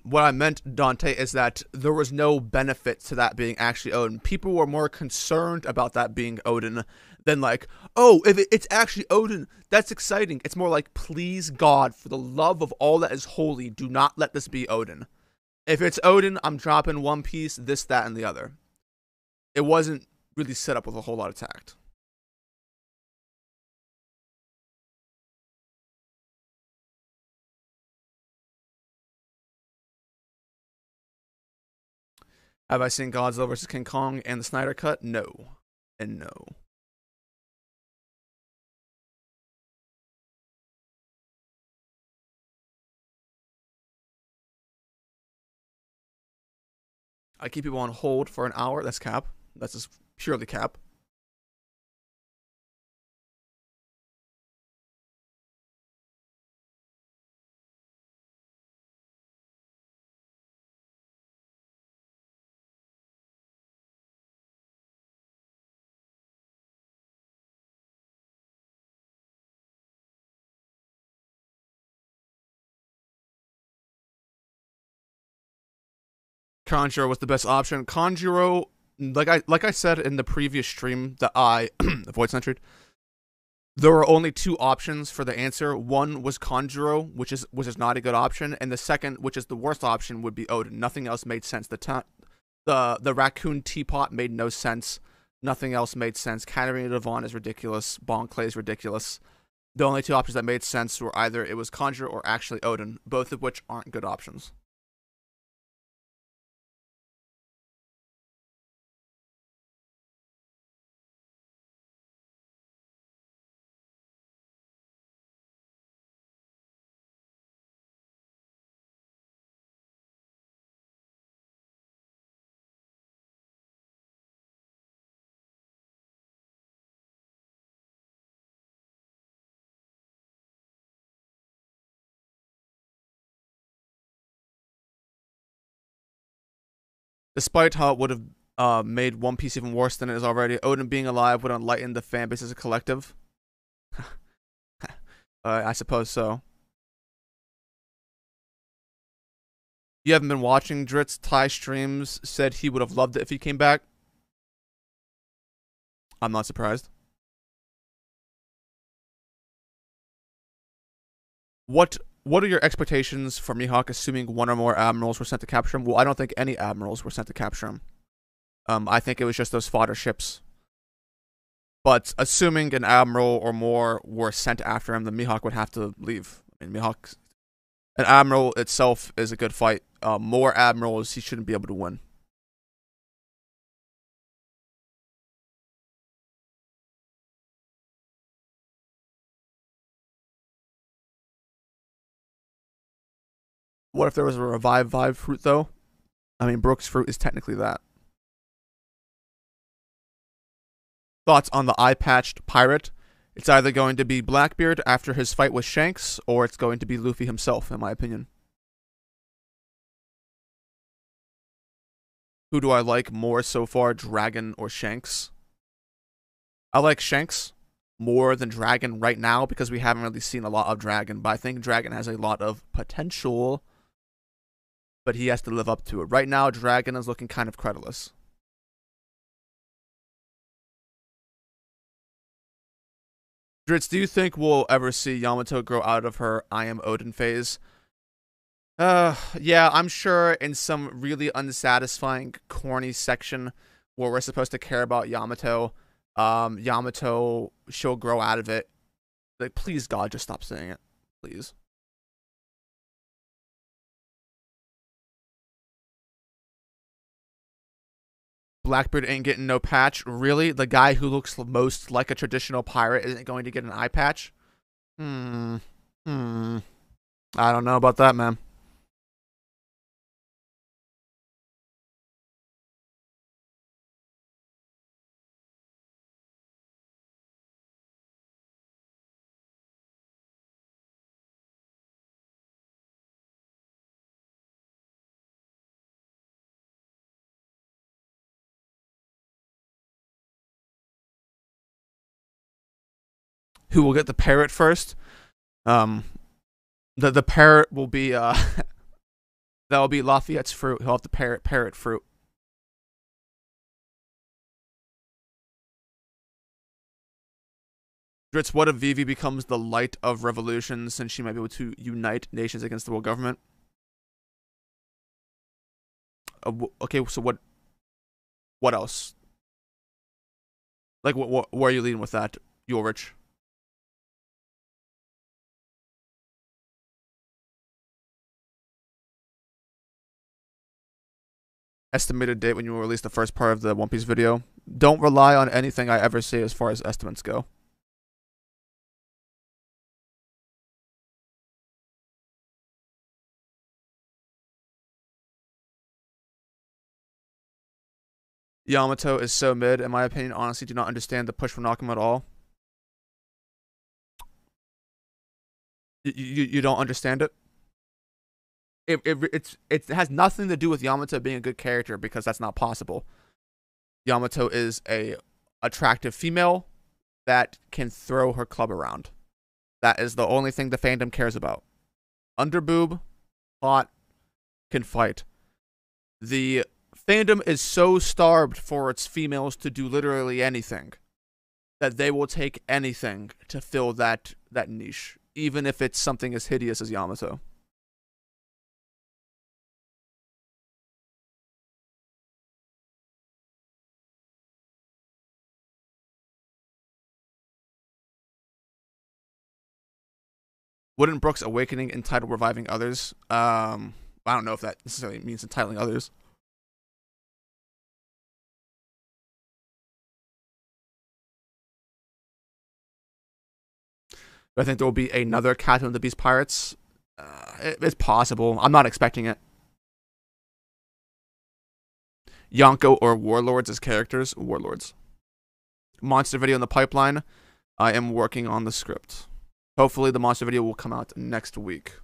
S1: What I meant, Dante, is that there was no benefit to that being actually Odin. People were more concerned about that being Odin than like, oh, if it's actually Odin, that's exciting. It's more like, please God, for the love of all that is holy, do not let this be Odin. If it's Odin, I'm dropping One Piece, this, that, and the other. It wasn't really set up with a whole lot of tact. Have I seen Godzilla vs. King Kong and the Snyder Cut? No. And no. I keep people on hold for an hour. That's cap. That's just purely cap. Conjuro was the best option. Conjuro, like I said in the previous stream that I voice centered, there were only two options for the answer. One was Conjuro, which is not a good option, and the second, which is the worst option, would be Odin. Nothing else made sense. The raccoon teapot made no sense. Nothing else made sense. Katarina Devon is ridiculous. Bon Clay is ridiculous. The only two options that made sense were either it was Conjuro or actually Odin, both of which aren't good options. Despite how it would have made One Piece even worse than it is already, Odin being alive would enlighten the fan base as a collective. I suppose so. You haven't been watching Drit's Thai streams. Said he would have loved it if he came back. I'm not surprised. What are your expectations for Mihawk, assuming one or more admirals were sent to capture him? Well, I don't think any admirals were sent to capture him. I think it was just those fodder ships. But assuming an admiral or more were sent after him, then Mihawk would have to leave. I mean, an admiral itself is a good fight. More admirals, he shouldn't be able to win. What if there was a revive vibe fruit, though? I mean, Brooks fruit is technically that. Thoughts on the eye-patched pirate? It's either going to be Blackbeard after his fight with Shanks, or it's going to be Luffy himself, in my opinion. Who do I like more so far, Dragon or Shanks? I like Shanks more than Dragon right now because we haven't really seen a lot of Dragon, but I think Dragon has a lot of potential, but he has to live up to it. Right now, Dragon is looking kind of credulous. Dritz, do you think we'll ever see Yamato grow out of her I am Odin phase? Yeah, I'm sure in some really unsatisfying, corny section where we're supposed to care about Yamato, Yamato, she'll grow out of it. Like, please, God, just stop saying it. Please. Blackbeard ain't getting no patch. Really? The guy who looks most like a traditional pirate isn't going to get an eye patch? I don't know about that, man. Who will get the parrot first? The parrot will be that will be Lafayette's fruit. He'll have the parrot fruit. Dritz, what if Vivi becomes the light of revolution since she might be able to unite nations against the world government? Okay, so what else? Like, where are you leading with that, Ulrich? Estimated date when you will release the first part of the One Piece video. Don't rely on anything I ever say as far as estimates go. Yamato is so mid, in my opinion. Honestly, do not understand the push from Nakama at all. You don't understand it? It has nothing to do with Yamato being a good character because that's not possible. Yamato is a attractive female that can throw her club around. That is the only thing the fandom cares about. Underboob, hot, can fight. The fandom is so starved for its females to do literally anything that they will take anything to fill that niche, even if it's something as hideous as Yamato. Wouldn't Brooks' awakening entitle reviving others? I don't know if that necessarily means entitling others. I think there will be another Captain of the Beast Pirates. It's possible. I'm not expecting it. Yonko or Warlords as characters? Warlords. Monster video in the pipeline. I am working on the script. Hopefully the monster video will come out next week.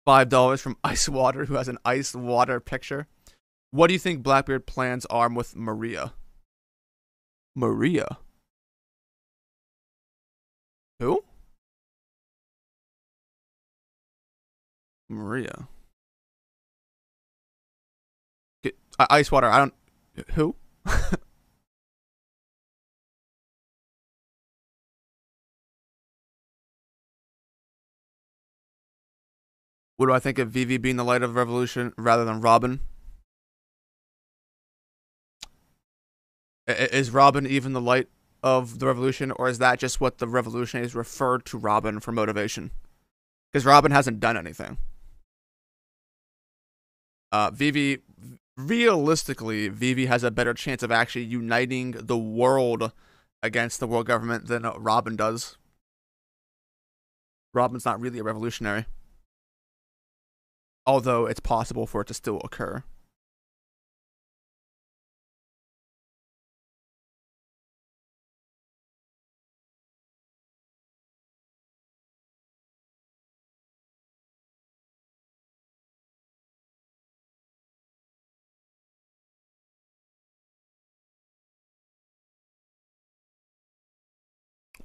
S1: $5 from Ice Water, who has an ice water picture. What do you think Blackbeard plans are with Maria? Maria? Who? Maria. Ice Water, I don't. Who? What do I think of Vivi being the light of the revolution rather than Robin? Is Robin even the light of the revolution, or is that just what the revolutionaries referred to Robin for motivation? Because Robin hasn't done anything. Vivi, realistically, Vivi has a better chance of actually uniting the world against the world government than Robin does. Robin's not really a revolutionary, although it's possible for it to still occur.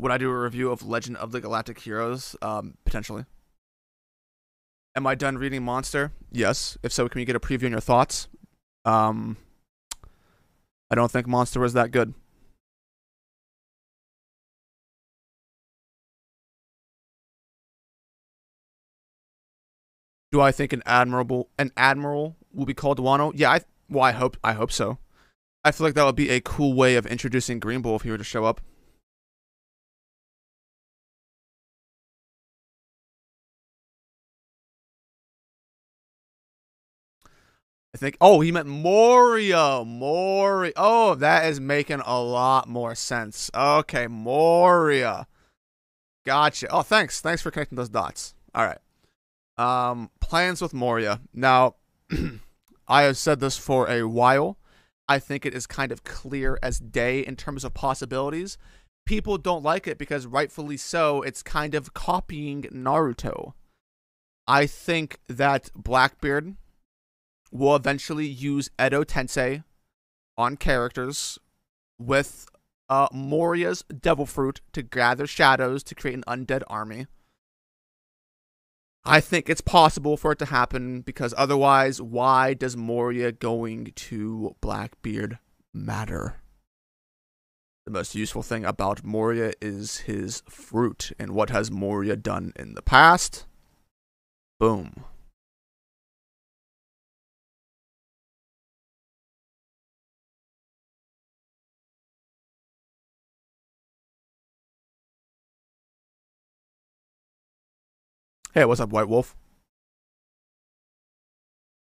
S1: Would I do a review of Legend of the Galactic Heroes? Potentially. Am I done reading Monster? Yes. If so, can we get a preview on your thoughts? Um, I don't think Monster was that good. Do I think an admiral will be called Wano? Yeah, I hope so. I feel like that would be a cool way of introducing Green Bull if he were to show up. I think. Oh, he meant Moria. Moria. Oh, that is making a lot more sense. Okay, Moria. Gotcha. Oh, thanks. Thanks for connecting those dots. All right. Plans with Moria. Now, I have said this for a while. I think it is kind of clear as day in terms of possibilities. People don't like it because rightfully so, it's kind of copying Naruto. I think that Blackbeard will eventually use Edo Tensei on characters with Moria's devil fruit to gather shadows to create an undead army. I think it's possible for it to happen because otherwise, why does Moria going to Blackbeard matter? The most useful thing about Moria is his fruit. And what has Moria done in the past? Boom. Hey, what's up, White Wolf?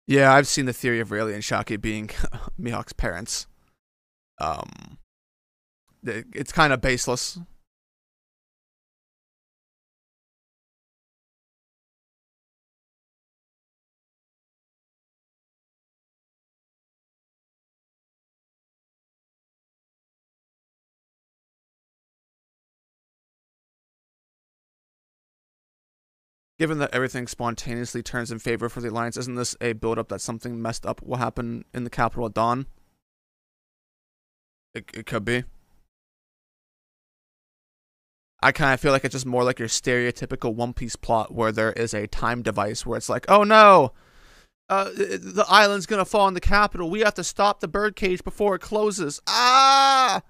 S1: Yeah, I've seen the theory of Rayleigh and Shaki being Mihawk's parents. Um, it's kind of baseless. Given that everything spontaneously turns in favor for the Alliance, isn't this a build-up that something messed up will happen in the capital at dawn? It could be. I kind of feel like it's just more like your stereotypical One Piece plot where there is a time device where it's like, oh no, the island's gonna fall in the capital. We have to stop the birdcage before it closes. Ah!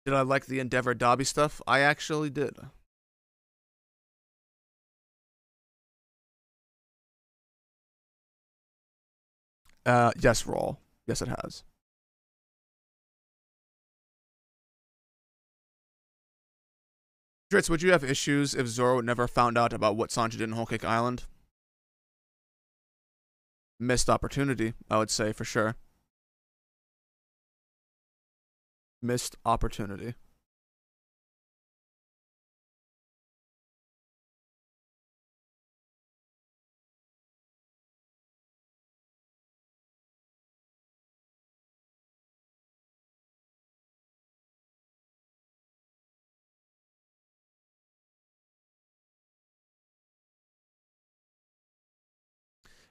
S1: Did I like the Endeavor Dobby stuff? I actually did. Yes, Roll. Yes, it has. Dritz, would you have issues if Zoro never found out about what Sanji did in Whole Cake Island? Missed opportunity, I would say for sure. Missed opportunity.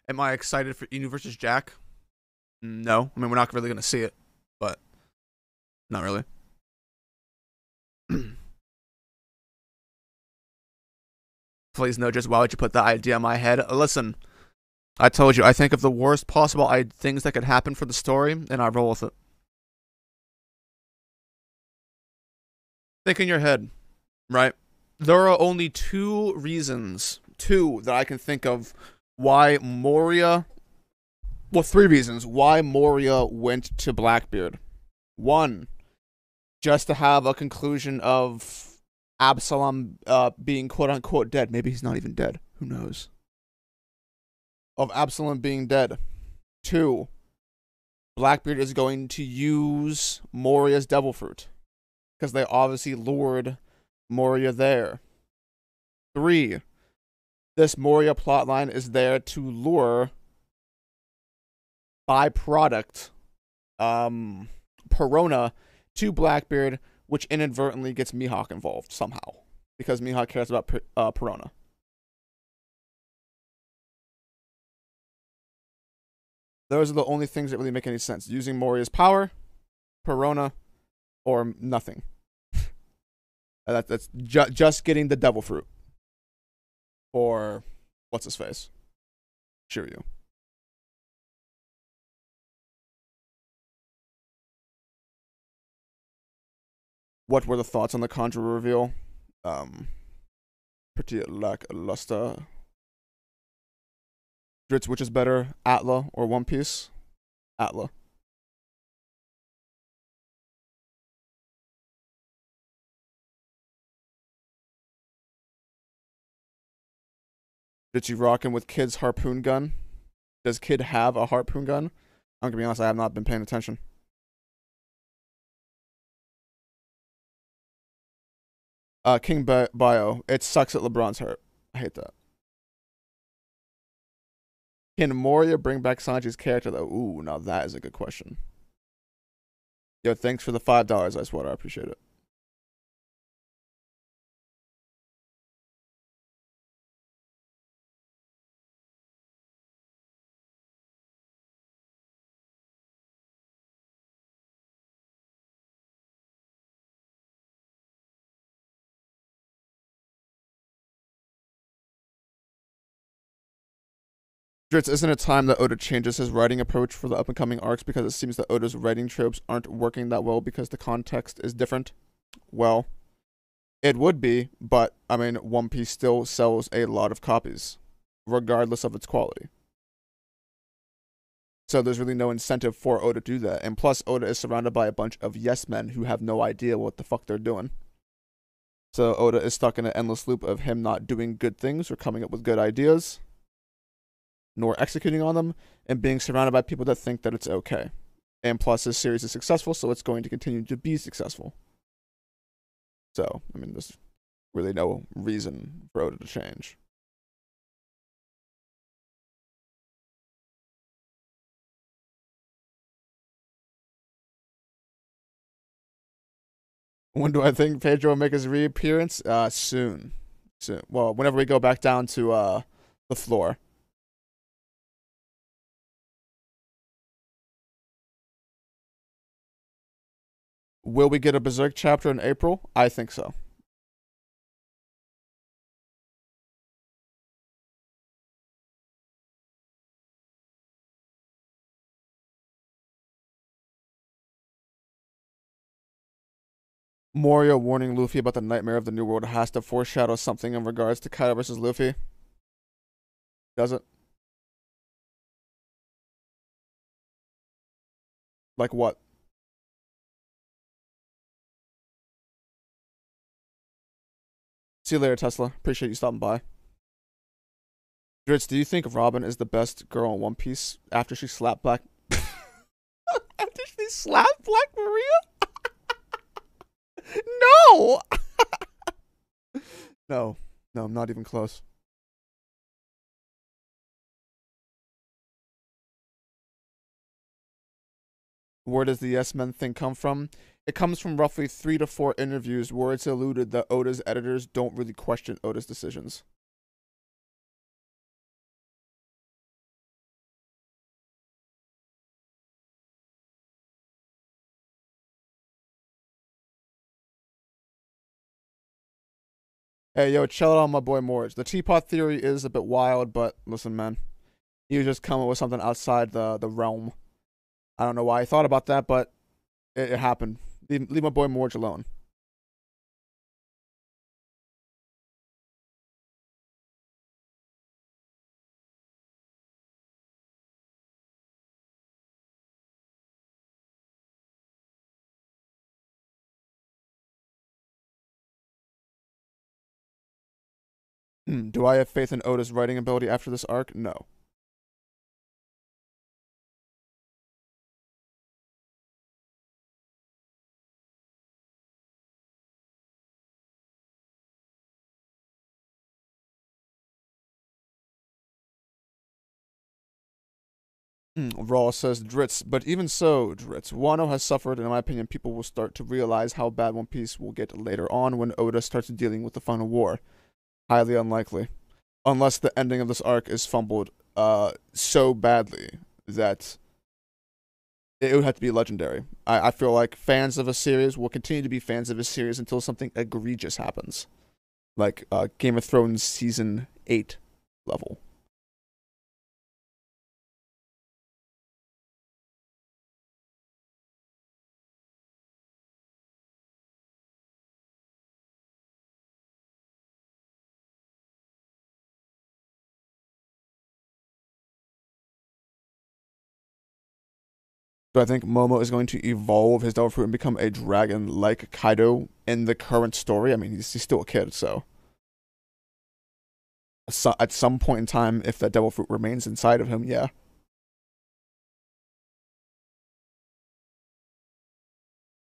S1: Am I excited for Inu versus Jack? No. I mean, we're not really gonna see it, but not really. Please no, just why would you put that idea in my head? Listen, I told you, I think of the worst possible things that could happen for the story, and I roll with it. Think in your head, right? There are only two reasons, that I can think of why Moria. Well, three reasons why Moria went to Blackbeard. One, just to have a conclusion of Absalom being quote unquote dead. Maybe he's not even dead. Who knows? Of Absalom being dead. Two, Blackbeard is going to use Moria's devil fruit, because they obviously lured Moria there. Three, this Moria plotline is there to lure byproduct Perona to Blackbeard, which inadvertently gets Mihawk involved somehow, because Mihawk cares about Perona. Those are the only things that really make any sense. Using Moria's power, Perona, or nothing. That's just getting the devil fruit. Or what's his face? Shiryu. What were the thoughts on the Conjurer reveal? Pretty lackluster. Dritz, which is better, Atla or One Piece? Atla. Did you rockin' with Kid's harpoon gun? Does Kid have a harpoon gun? I'm gonna be honest, I have not been paying attention. King Bio. It sucks that LeBron's hurt. I hate that. Can Moria bring back Sanji's character though? Ooh, now that is a good question. Yo, thanks for the $5, Ice Water. I appreciate it. Dritz, isn't it time that Oda changes his writing approach for the up and coming arcs, because it seems that Oda's writing tropes aren't working that well because the context is different? Well, it would be, but I mean, One Piece still sells a lot of copies, regardless of its quality. So there's really no incentive for Oda to do that. And plus, Oda is surrounded by a bunch of yes men who have no idea what the fuck they're doing. So Oda is stuck in an endless loop of him not doing good things or coming up with good ideas, nor executing on them, and being surrounded by people that think that it's okay. And plus, this series is successful, so it's going to continue to be successful. So, I mean, there's really no reason for Oda to change. When do I think Pedro will make his reappearance? Soon. Soon. Well, whenever we go back down to the floor. Will we get a Berserk chapter in April? I think so. Moria warning Luffy about the nightmare of the New World has to foreshadow something in regards to Kaido versus Luffy. Does it? Like what? See you later, Tesla. Appreciate you stopping by. Dritz, do you think Robin is the best girl in One Piece after she slapped Black... after she slapped Black Maria? No! No. No, I'm not even close. Where does the yes men thing come from? It comes from roughly 3 to 4 interviews where it's alluded that Oda's editors don't really question Oda's decisions. Hey, yo, chill out on my boy Morge. The teapot theory is a bit wild, but listen, man, you just come up with something outside the realm. I don't know why I thought about that, but it happened. Leave my boy Morge alone. Do I have faith in Oda's writing ability after this arc? No. Raw says Dritz, but even so, Dritz, Wano has suffered, and in my opinion, people will start to realize how bad One Piece will get later on when Oda starts dealing with the final war. Highly unlikely. Unless the ending of this arc is fumbled so badly that it would have to be legendary. I feel like fans of a series will continue to be fans of a series until something egregious happens. Like Game of Thrones season 8 level. Do I think Momo is going to evolve his devil fruit and become a dragon like Kaido in the current story? I mean, he's still a kid, so at some point in time, if that devil fruit remains inside of him, yeah.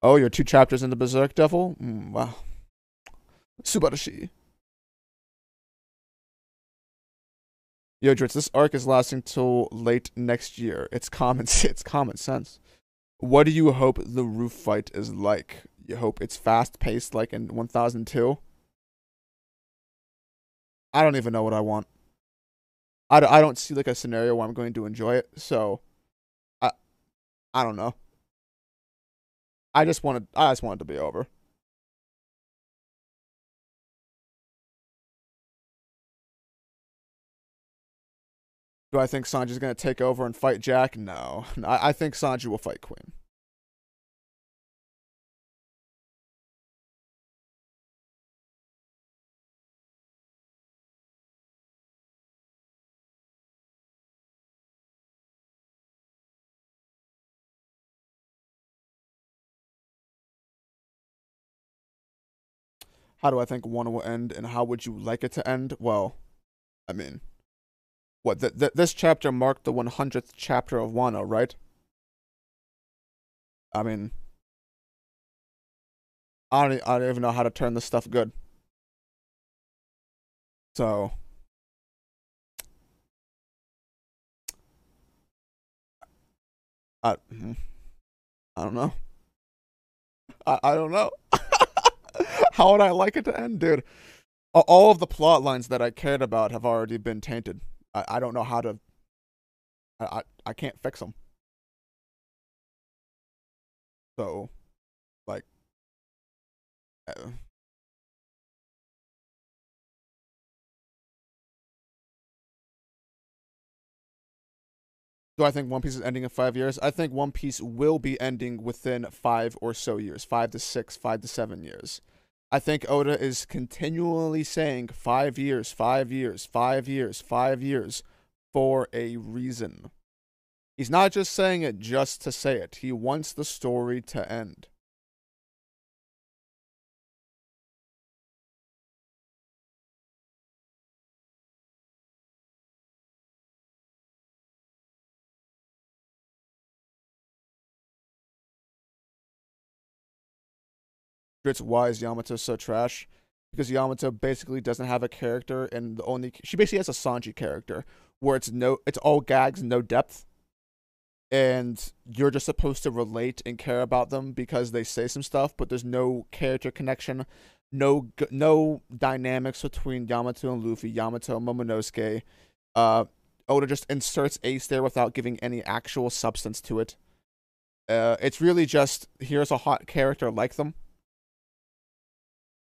S1: Oh, you're 2 chapters into Berserk Devil? Wow. Subarashi. Yo, Dritz, this arc is lasting till late next year. It's common sense. What do you hope the roof fight is like? You hope it's fast paced like in 1002? I don't even know what I want. I don't see like a scenario where I'm going to enjoy it, so I I don't know. I just want it to be over. Do I think Sanji's gonna take over and fight Jack? No. I think Sanji will fight Queen. How do I think one will end, and how would you like it to end? Well, I mean, this chapter marked the 100th chapter of Wano, right? I mean, I don't even know how to turn this stuff good. So, I I don't know. I don't know. How would I like it to end, dude? All of the plot lines that I cared about have already been tainted. I don't know how to. I can't fix them. So, like, uh, do I think One Piece is ending in 5 years? I think One Piece will be ending within 5 or so years, 5 to 6, 5 to 7 years. I think Oda is continually saying 5 years, 5 years, 5 years, 5 years for a reason. He's not just saying it just to say it. He wants the story to end. It's why is Yamato so trash? Because Yamato basically doesn't have a character, and the only she basically has a Sanji character where it's all gags, no depth, and you're just supposed to relate and care about them because they say some stuff, but there's no character connection, no dynamics between Yamato and Luffy, Yamato and Momonosuke. Uh, Oda just inserts Ace there without giving any actual substance to it. It's really just here's a hot character like them,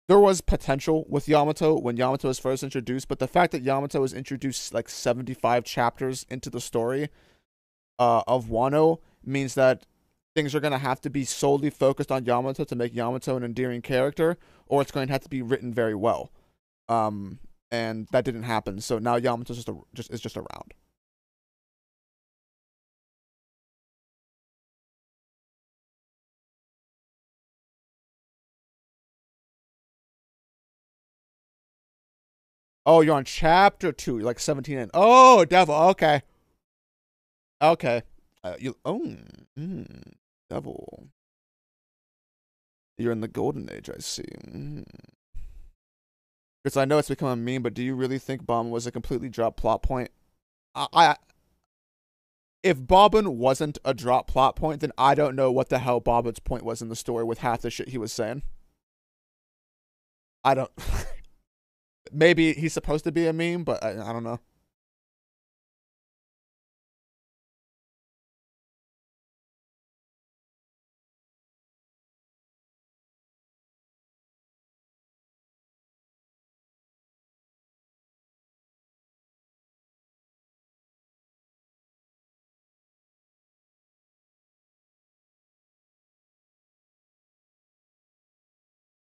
S1: there was potential with Yamato when Yamato was first introduced, but the fact that Yamato was introduced like 75 chapters into the story of Wano means that things are going to have to be solely focused on Yamato to make Yamato an endearing character, or it's going to have to be written very well. Um, and that didn't happen. So now Yamato's just around. Oh, you're on chapter 2. You're like 17 in. Oh, devil. Okay. Okay. You. Oh. Devil. You're in the golden age, I see. Because I know it's become a meme, but do you really think Bomb was a completely dropped plot point? I if Bobbin wasn't a drop plot point, then I don't know what the hell Bobbin's point was in the story with half the shit he was saying. I don't. Maybe he's supposed to be a meme, but I don't know.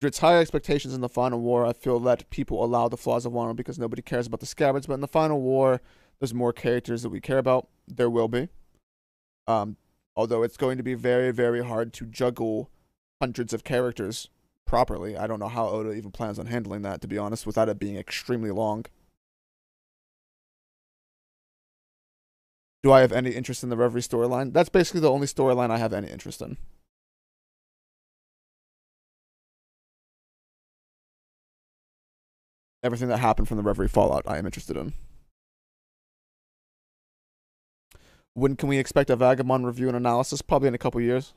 S1: Its high expectations in the final war, I feel that people allow the flaws of Wano because nobody cares about the scabbards. But in the final war, there's more characters that we care about. There will be. Um, Although it's going to be very, very hard to juggle hundreds of characters properly. I don't know how Oda even plans on handling that, to be honest, without it being extremely long. Do I have any interest in the Reverie storyline? That's basically the only storyline I have any interest in. Everything that happened from the Reverie Fallout, I am interested in. When can we expect a Vagabond review and analysis? Probably in a couple years.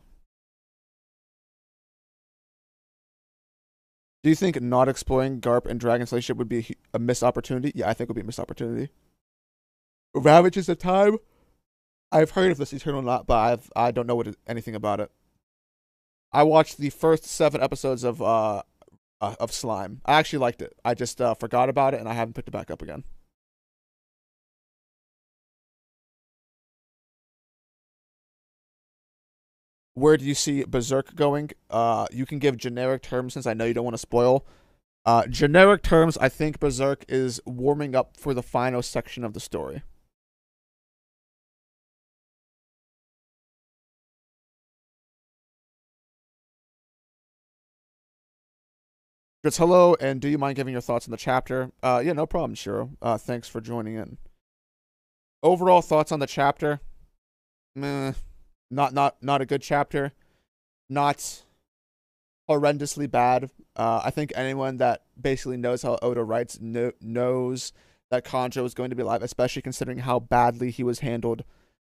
S1: Do you think not exploring Garp and Dragon's relationship would be a missed opportunity? Yeah, I think it would be a missed opportunity. Ravages of Time? I've heard of this Eternal Knot, but I don't know anything about it. I watched the first 7 episodes of Slime. I actually liked it. I just forgot about it, and I haven't picked it back up again. Where do you see Berserk going? You can give generic terms since I know you don't want to spoil. Generic terms, I think Berserk is warming up for the final section of the story. Just hello, and do you mind giving your thoughts on the chapter? Yeah, no problem, Shiro. Thanks for joining in. Overall thoughts on the chapter? Meh, not a good chapter. Not horrendously bad. I think anyone that basically knows how Oda writes knows that Kanjo was going to be alive, especially considering how badly he was handled.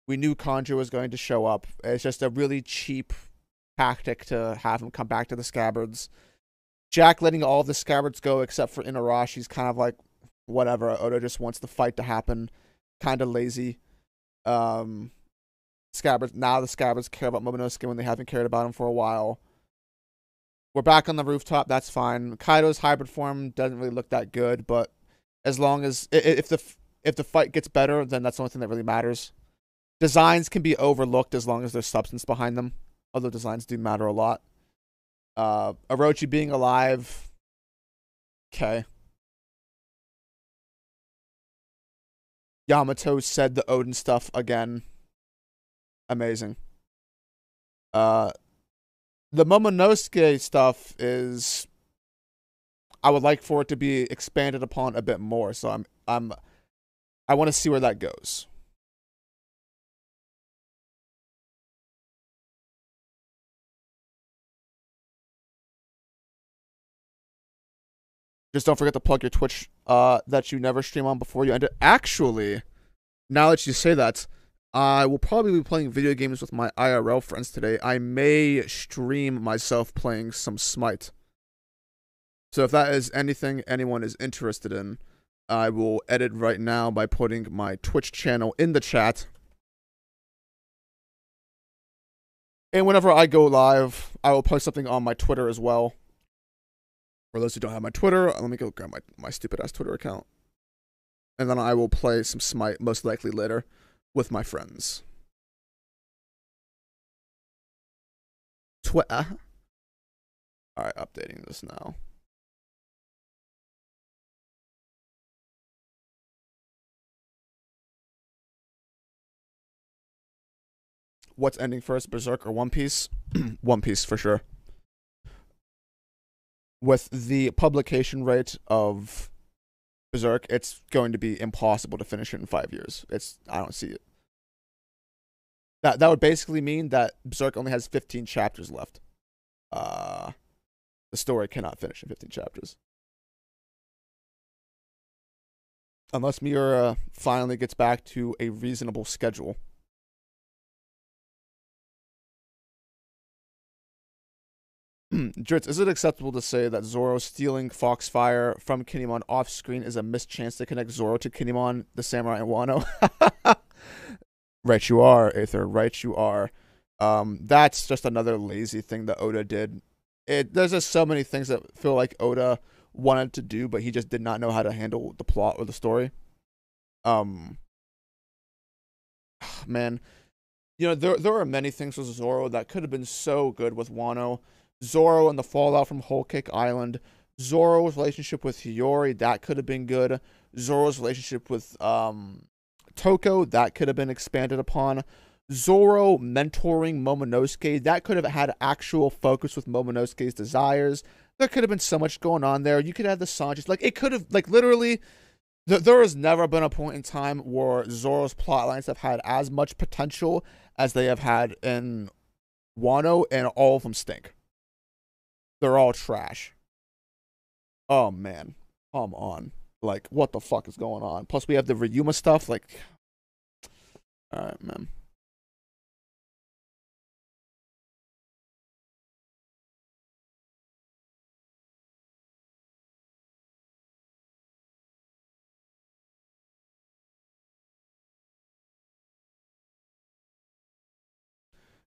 S1: We knew Kanjo was going to show up. It's just a really cheap tactic to have him come back to the scabbards. Jack letting all of the scabbards go except for Inarashi's kind of like, whatever. Oda just wants the fight to happen. Kind of lazy. Scabbards, now the scabbards care about Momonosuke when they haven't cared about him for a while. We're back on the rooftop. That's fine. Kaido's hybrid form doesn't really look that good, but as long as if the fight gets better, then that's the only thing that really matters. Designs can be overlooked as long as there's substance behind them. Although designs do matter a lot. Orochi being alive. Okay. Yamato said the Odin stuff again. Amazing. The Momonosuke stuff is, I would like for it to be expanded upon a bit more. So I want to see where that goes. Just don't forget to plug your Twitch that you never stream on before you end it. Actually, now that you say that, I will probably be playing video games with my IRL friends today. I may stream myself playing some Smite. So if that is anything anyone is interested in, I will edit right now by putting my Twitch channel in the chat. And whenever I go live, I will post something on my Twitter as well. For those who don't have my Twitter, let me go grab my stupid ass Twitter account. And then I will play some Smite, most likely later, with my friends. Twitter. Alright, updating this now. What's ending first, Berserk or One Piece? One Piece for sure. With the publication rate of Berserk, it's going to be impossible to finish it in 5 years. I don't see it. That would basically mean that Berserk only has 15 chapters left. The story cannot finish in 15 chapters. Unless Miura finally gets back to a reasonable schedule. Dritz, is it acceptable to say that Zoro stealing Foxfire from Kinemon off screen is a missed chance to connect Zoro to Kinemon, the samurai, and Wano? Right you are, Aether. Right you are. That's just another lazy thing that Oda did. There's just so many things that feel like Oda wanted to do, but he just did not know how to handle the plot or the story. Man, you know, there are many things with Zoro that could have been so good with Wano. Zoro and the fallout from Whole Cake Island. Zoro's relationship with Hiyori, that could have been good. Zoro's relationship with Toko, that could have been expanded upon. Zoro mentoring Momonosuke, that could have had actual focus with Momonosuke's desires. There could have been so much going on there. You could have the Sanjis. Like, it could have, like, literally, there has never been a point in time where Zoro's plotlines have had as much potential as they have had in Wano, and all of them stink. They're all trash. Oh, man. Come on. Like, what the fuck is going on? Plus, we have the Ryuma stuff. Like, alright, man.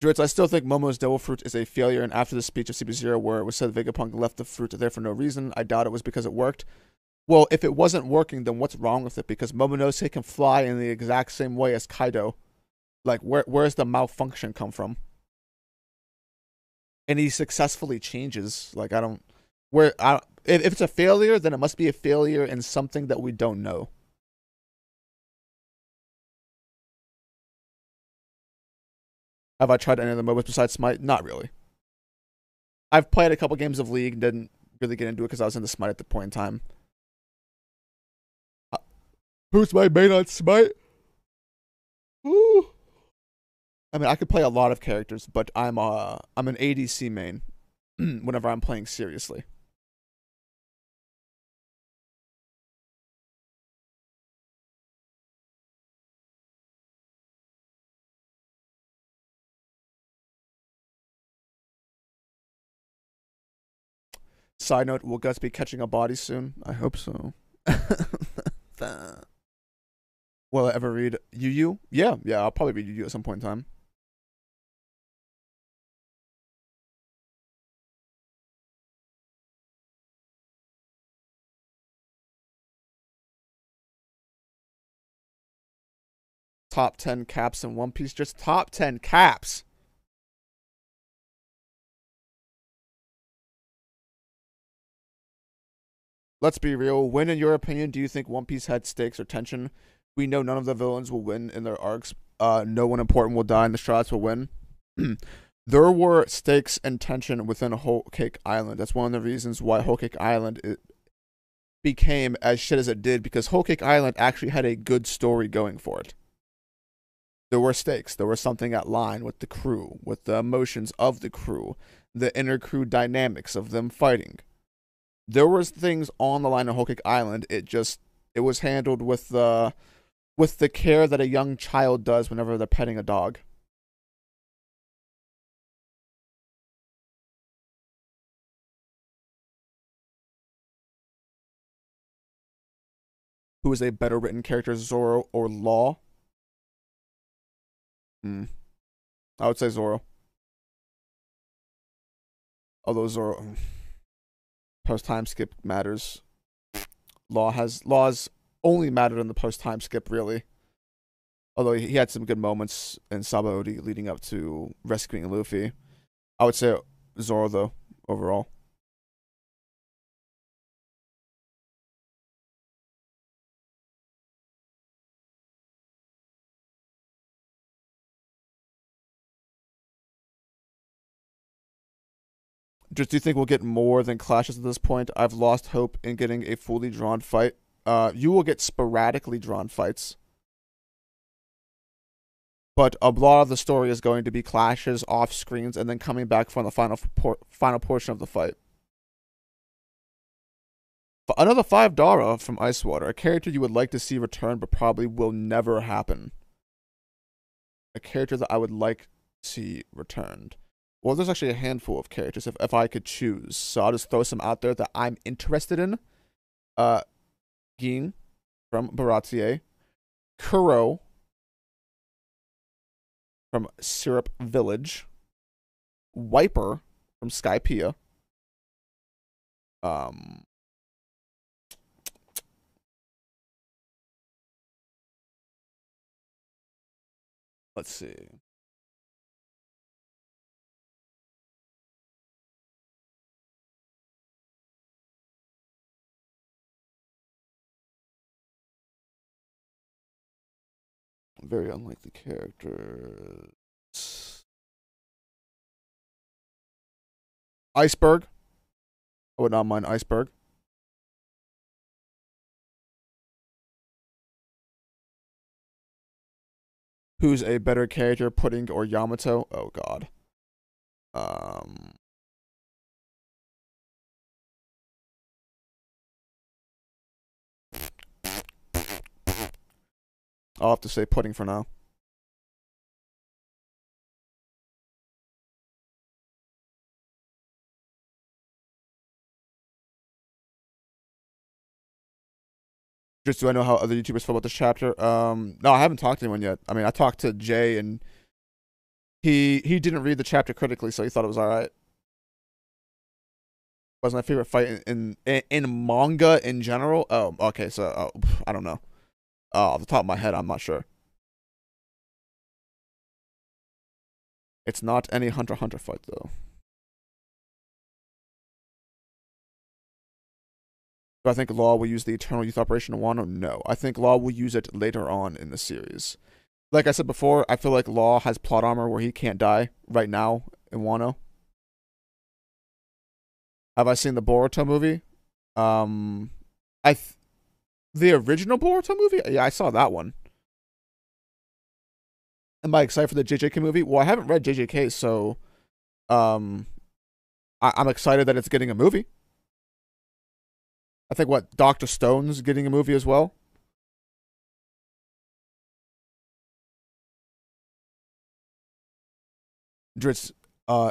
S1: Dritz, I still think Momo's Devil Fruit is a failure, and after the speech of CP0 where it was said Vegapunk left the fruit there for no reason, I doubt it was because it worked. Well, if it wasn't working, then what's wrong with it? Because Momonosuke can fly in the exact same way as Kaido. Like, where's the malfunction come from? And he successfully changes. Like, if it's a failure, then it must be a failure in something that we don't know. Have I tried any of the MOBAs besides Smite? Not really. I've played a couple games of League and didn't really get into it because I was into Smite at the point in time. Who's my main on Smite? Ooh. I mean, I could play a lot of characters, but I'm an ADC main whenever I'm playing seriously. Side note, will Guts be catching a body soon? I hope so. Will I ever read Yu Yu? Yeah, I'll probably read Yu Yu at some point in time. Top 10 caps in One Piece. Just top 10 caps. Let's be real. When, in your opinion, do you think One Piece had stakes or tension? We know none of the villains will win in their arcs. No one important will die, and the Strats will win. There were stakes and tension within Whole Cake Island. That's one of the reasons why Whole Cake Island became as shit as it did, because Whole Cake Island actually had a good story going for it. There were stakes. There was something at line with the crew, with the emotions of the crew, the inner crew dynamics of them fighting. There was things on the line of Whole Cake Island. It was handled with the care that a young child does whenever they're petting a dog. Who is a better written character, Zoro or Law? I would say Zoro. Although Zoro, post time skip matters. Laws only mattered in the post time skip, really. Although he had some good moments in Sabaody leading up to rescuing Luffy. I would say Zoro, though, overall. Just do you think we'll get more than clashes at this point? I've lost hope in getting a fully drawn fight. You will get sporadically drawn fights. But a lot of the story is going to be clashes off screens and then coming back from the final portion of the fight. But another 5 Dara from Icewater, a character you would like to see return but probably will never happen. A character that I would like to see returned. Well, there's actually a handful of characters if I could choose. So I'll just throw some out there that I'm interested in. Gin from Baratier. Kuro from Syrup Village. Wiper from Skypiea. Let's see. Very unlikely characters. Iceberg. I would not mind Iceberg. Who's a better character, Pudding or Yamato? Oh god. I'll have to say Pudding for now. Just do I know how other YouTubers feel about this chapter? No, I haven't talked to anyone yet. I mean, I talked to Jay, and he didn't read the chapter critically, so he thought it was all right. Was my favorite fight in manga in general? Oh, okay. So I don't know. Off the top of my head, I'm not sure. It's not any Hunter x Hunter fight though. Do I think Law will use the Eternal Youth Operation in Wano? No. I think Law will use it later on in the series. Like I said before, I feel like Law has plot armor where he can't die right now in Wano. Have I seen the Boruto movie? The original Boruto movie? Yeah, I saw that one. Am I excited for the JJK movie? Well, I haven't read JJK, so I'm excited that it's getting a movie. I think what Dr. Stone's getting a movie as well. Dritz,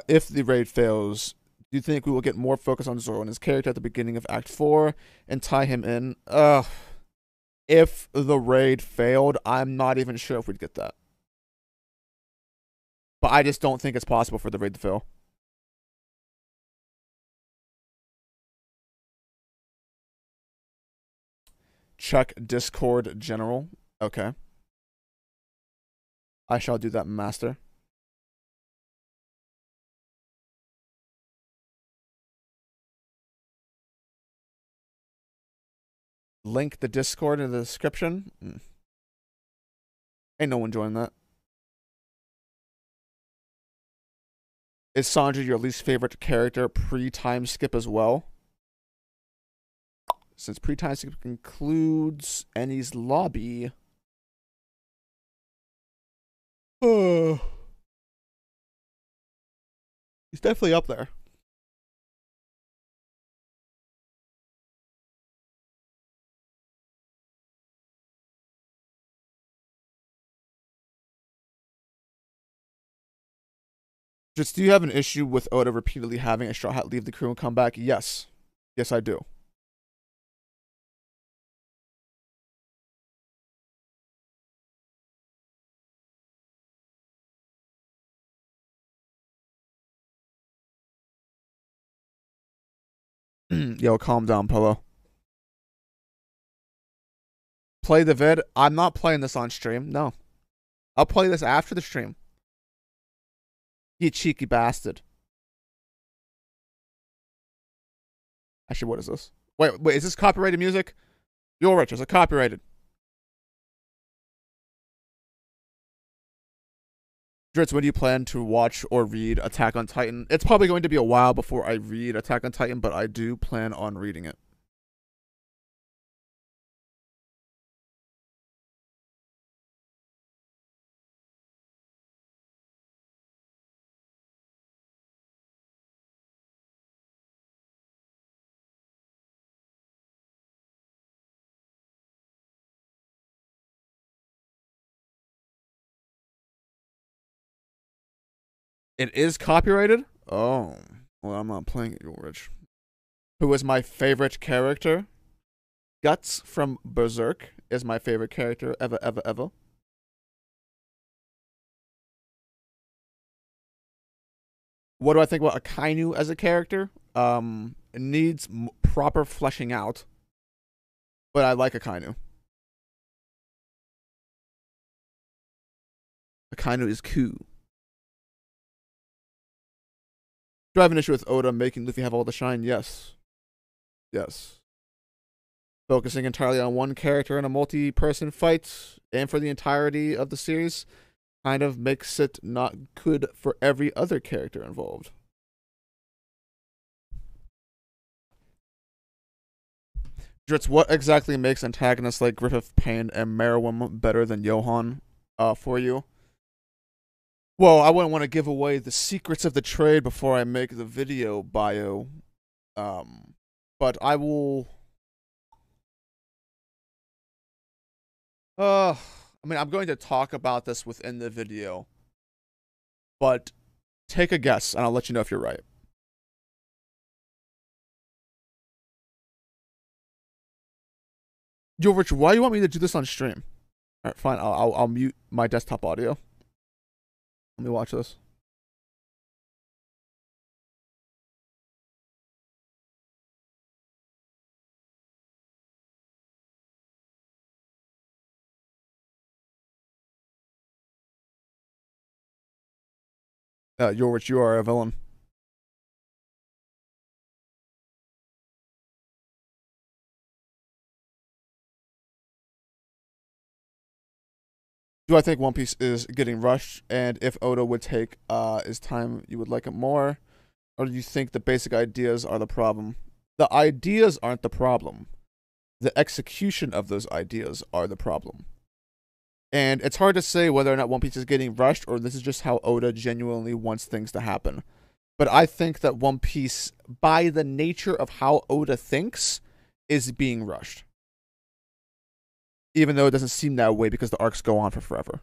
S1: if the raid fails, do you think we will get more focus on Zoro and his character at the beginning of Act 4 and tie him in? If the raid failed, I'm not even sure if we'd get that. But I just don't think it's possible for the raid to fail. Check Discord General. Okay. I shall do that, Master. Link the Discord in the description. Ain't no one joining that. Is Sanji your least favorite character pre-time skip as well? Since pre-time skip includes Enies Lobby. Oh. He's definitely up there. Just, do you have an issue with Oda repeatedly having a Straw Hat leave the crew and come back? Yes. Yes, I do. Yo, calm down, Polo. Play the vid. I'm not playing this on stream. No. I'll play this after the stream. You cheeky bastard. Actually, what is this? Wait, is this copyrighted music? You're rich. Is it copyrighted? Dritz, when do you plan to watch or read Attack on Titan? It's probably going to be a while before I read Attack on Titan, but I do plan on reading it. It is copyrighted? Oh. Well, I'm not playing it, you're rich. Who is my favorite character? Guts from Berserk is my favorite character ever, ever, ever. What do I think about Akainu as a character? It needs proper fleshing out, but I like Akainu. Akainu is cool. Do I have an issue with Oda making Luffy have all the shine? Yes. Yes. Focusing entirely on one character in a multi-person fight, and for the entirety of the series, kind of makes it not good for every other character involved. Dritz, what exactly makes antagonists like Griffith Payne and Meruem better than Johan for you? Well, I wouldn't want to give away the secrets of the trade before I make the video bio. But I will... I mean, I'm going to talk about this within the video. But take a guess, and I'll let you know if you're right. Yo, Rich, why do you want me to do this on stream? Alright, fine. I'll mute my desktop audio. Let me watch this. Rich, you are a villain. Do I think One Piece is getting rushed? And if Oda would take his time, you would like it more? Or do you think the basic ideas are the problem? The ideas aren't the problem. The execution of those ideas are the problem. And it's hard to say whether or not One Piece is getting rushed or this is just how Oda genuinely wants things to happen. But I think that One Piece, by the nature of how Oda thinks, is being rushed. Even though it doesn't seem that way because the arcs go on for forever.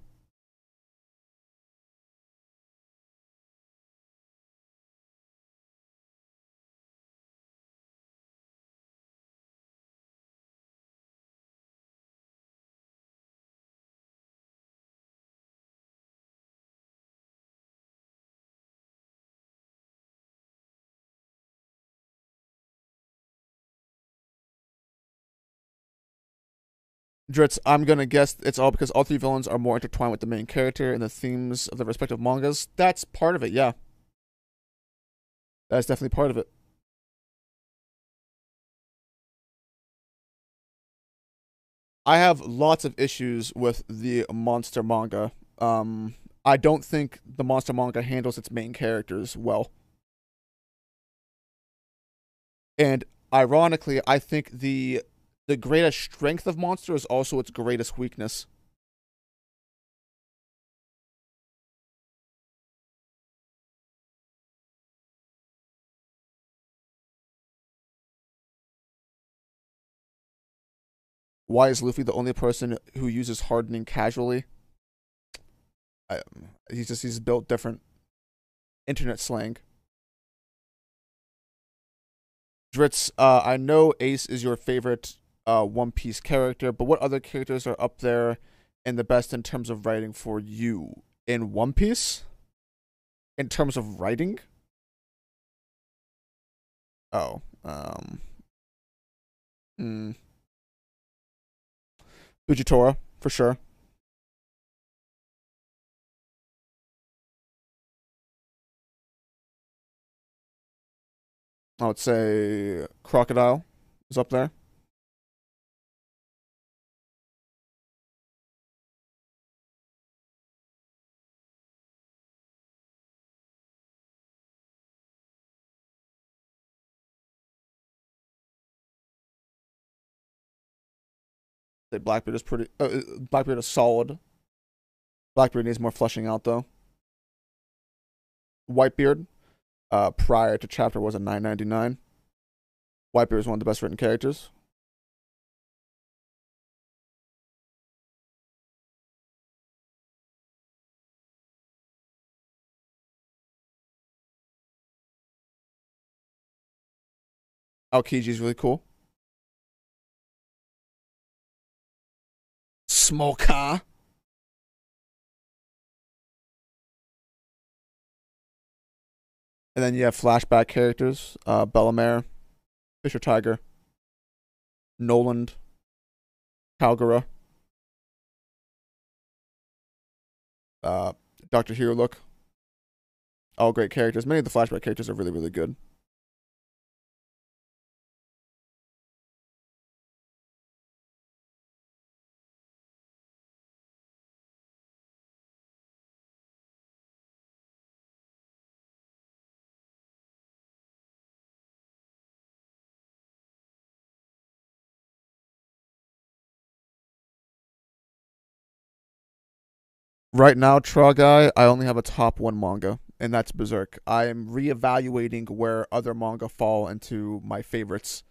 S1: Dritz, I'm gonna guess it's all because all three villains are more intertwined with the main character and the themes of the respective mangas. That's part of it, yeah. That's definitely part of it. I have lots of issues with the monster manga. I don't think the monster manga handles its main characters well. And ironically, I think the greatest strength of Monster is also its greatest weakness. Why is Luffy the only person who uses hardening casually? He's built different. Internet slang. Dritz, I know Ace is your favorite One Piece character, but what other characters are up there and the best in terms of writing for you in One Piece? In terms of writing? Oh, Hmm. Fujitora, for sure. I would say Crocodile is up there. Say Blackbeard is pretty. Blackbeard is solid. Blackbeard needs more fleshing out though. Whitebeard, prior to chapter was a 9.99. Whitebeard is one of the best written characters. Aokiji is really cool. Smoker. And then you have flashback characters, Bellamere, Fisher Tiger, Noland, Calgara, uh, Dr. Hero Look. All great characters. Many of the flashback characters are really, really good. Right now, Tra Guy, I only have a top one manga, and that's Berserk. I am reevaluating where other manga fall into my favorites.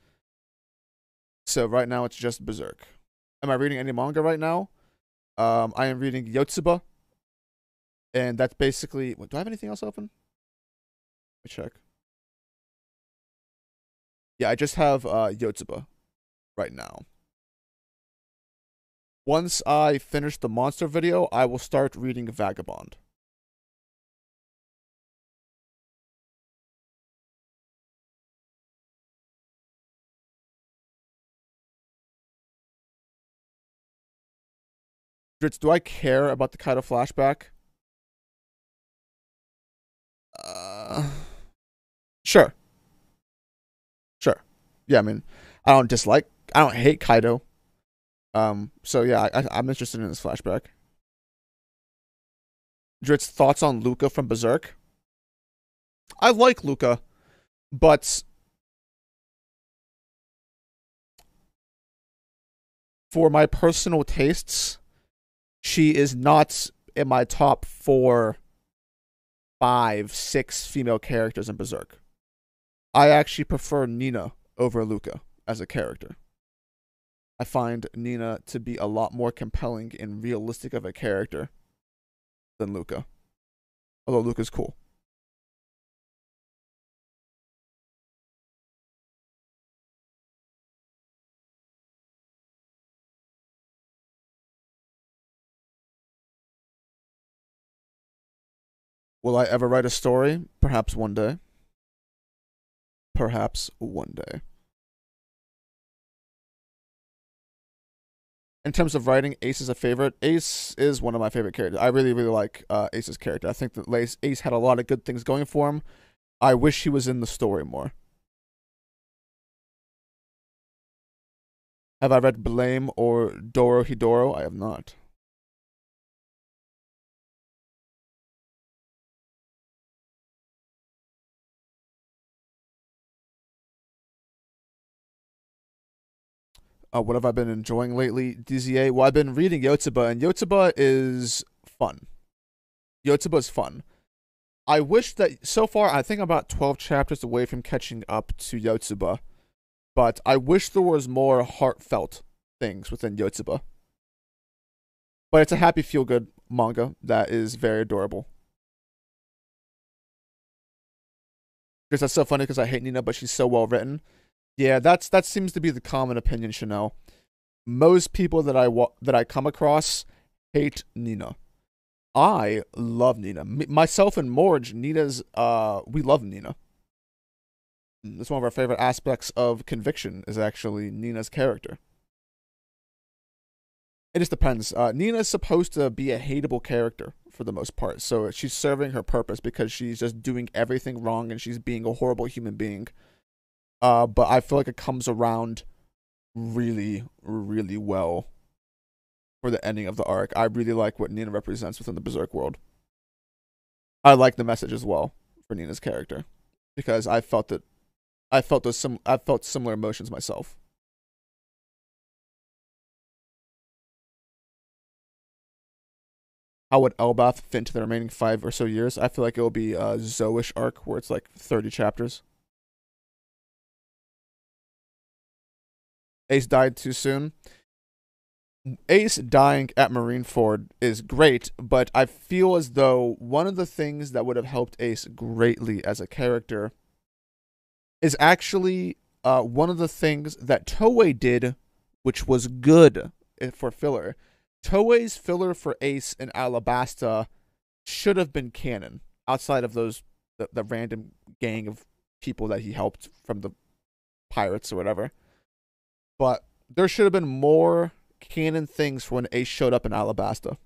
S1: So right now, it's just Berserk. Am I reading any manga right now? I am reading Yotsuba, and that's basically. Do I have anything else open? Let me check. Yeah, I just have Yotsuba right now. Once I finish the monster video, I will start reading Vagabond. Dritz, do I care about the Kaido flashback? Uh, sure, sure. Yeah, I mean, I don't hate Kaido. So yeah, I'm interested in this flashback. Dritz, thoughts on Luca from Berserk? I like Luca, but for my personal tastes, she is not in my top 4, 5, 6 female characters in Berserk. I actually prefer Nina over Luca as a character. I find Nina to be a lot more compelling and realistic of a character than Luca. Although Luca's cool. Will I ever write a story? Perhaps one day. Perhaps one day. In terms of writing, Ace is a favorite. Ace is one of my favorite characters. I really, really like Ace's character. I think that Ace had a lot of good things going for him. I wish he was in the story more. Have I read Blame or Doro Hidoro? I have not. What have I been enjoying lately? DZA? Well, I've been reading Yotsuba, and Yotsuba is fun. Yotsuba is fun. I wish that so far, I think I'm about 12 chapters away from catching up to Yotsuba, but I wish there was more heartfelt things within Yotsuba. But it's a happy, feel good manga that is very adorable. Because that's so funny because I hate Nina, but she's so well written. Yeah, that seems to be the common opinion, Chanel. Most people that I come across hate Nina. I love Nina. Myself and Morge, Nina's we love Nina. It's one of our favorite aspects of Conviction is actually Nina's character. It just depends. Nina's supposed to be a hateable character for the most part, so she's serving her purpose because she's just doing everything wrong and she's being a horrible human being. But I feel like it comes around really, really well for the ending of the arc. I really like what Nina represents within the Berserk world. I like the message as well for Nina's character because I felt similar emotions myself. How would Elbath fit into the remaining 5 or so years? I feel like it will be a Zoish arc where it's like 30 chapters. Ace died too soon. Ace dying at Marineford is great, but I feel as though one of the things that would have helped Ace greatly as a character is actually one of the things that Toei did, which was good for filler. Toei's filler for Ace and Alabasta should have been canon, outside of the random gang of people that he helped from the pirates or whatever. But there should have been more canon things for when Ace showed up in Alabasta.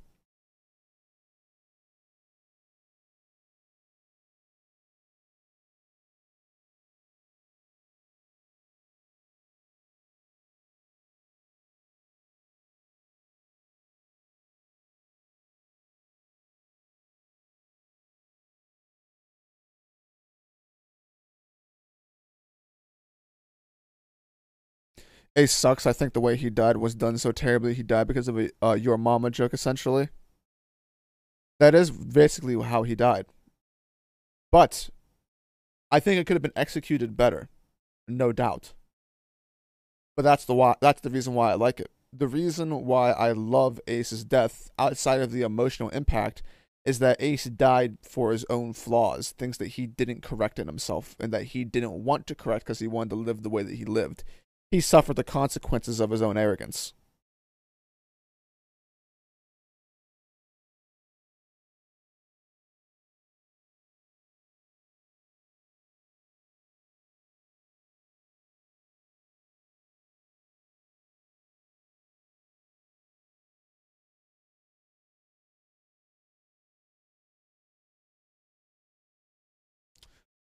S1: Ace sucks. I think the way he died was done so terribly. He died because of a your mama joke, essentially. That is basically how he died. But I think it could have been executed better, no doubt. But that's the reason why I like it. The reason why I love Ace's death, outside of the emotional impact, is that Ace died for his own flaws, things that he didn't correct in himself, and that he didn't want to correct because he wanted to live the way that he lived. He suffered the consequences of his own arrogance.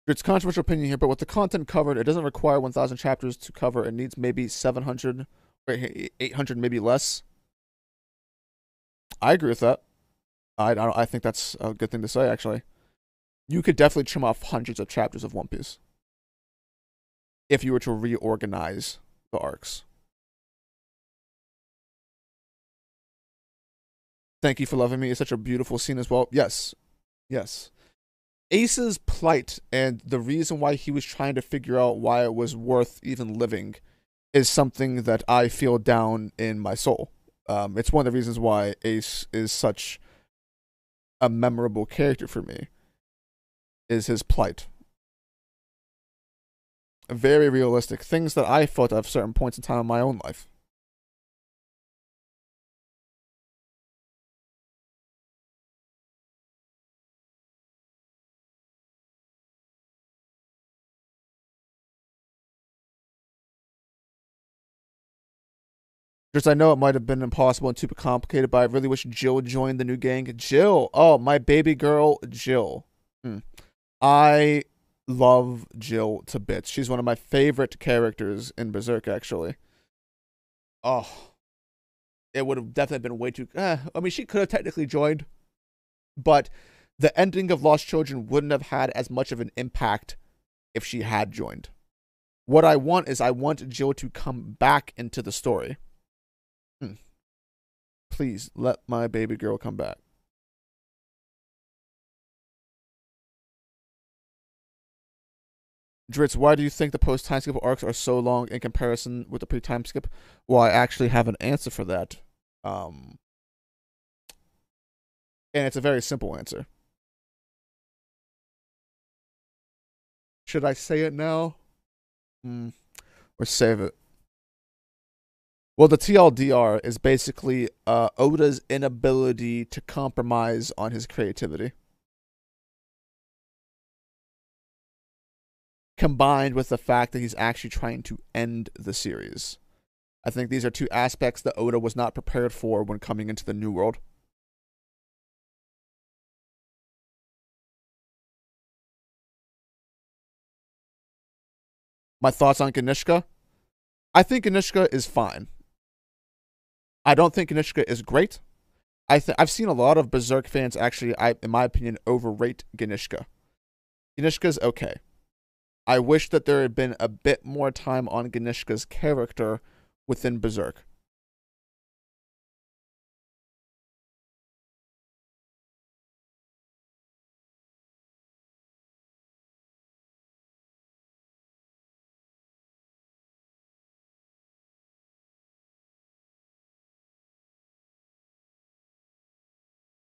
S1: It's controversial opinion here, but with the content covered, it doesn't require 1,000 chapters to cover. It needs maybe 700, or 800, maybe less. I agree with that. I think that's a good thing to say, actually. You could definitely trim off hundreds of chapters of One Piece if you were to reorganize the arcs. Thank you for loving me. It's such a beautiful scene as well. Yes. Yes. Ace's plight and the reason why he was trying to figure out why it was worth even living is something that I feel down in my soul. It's one of the reasons why Ace is such a memorable character for me, is his plight. Very realistic. Things that I felt at certain points in time in my own life. Just I know it might have been impossible and super complicated, but I really wish Jill joined the new gang. Jill, oh, my baby girl, Jill. Hmm. I love Jill to bits. She's one of my favorite characters in Berserk, actually. Oh, it would have definitely been way too. I mean, she could have technically joined, but the ending of Lost Children wouldn't have had as much of an impact if she had joined. What I want is I want Jill to come back into the story. Please let my baby girl come back. Dritz, why do you think the post time skip arcs are so long in comparison with the pre time skip? Well, I actually have an answer for that. Um, and it's a very simple answer. Should I say it now? Or save it? Well, the TLDR is basically Oda's inability to compromise on his creativity. combined with the fact that he's actually trying to end the series. I think these are two aspects that Oda was not prepared for when coming into the New World. My thoughts on Ganishka? I think Ganishka is fine. I don't think Ganishka is great. I've seen a lot of Berserk fans actually, in my opinion, overrate Ganishka. Ganishka's okay. I wish that there had been a bit more time on Ganishka's character within Berserk.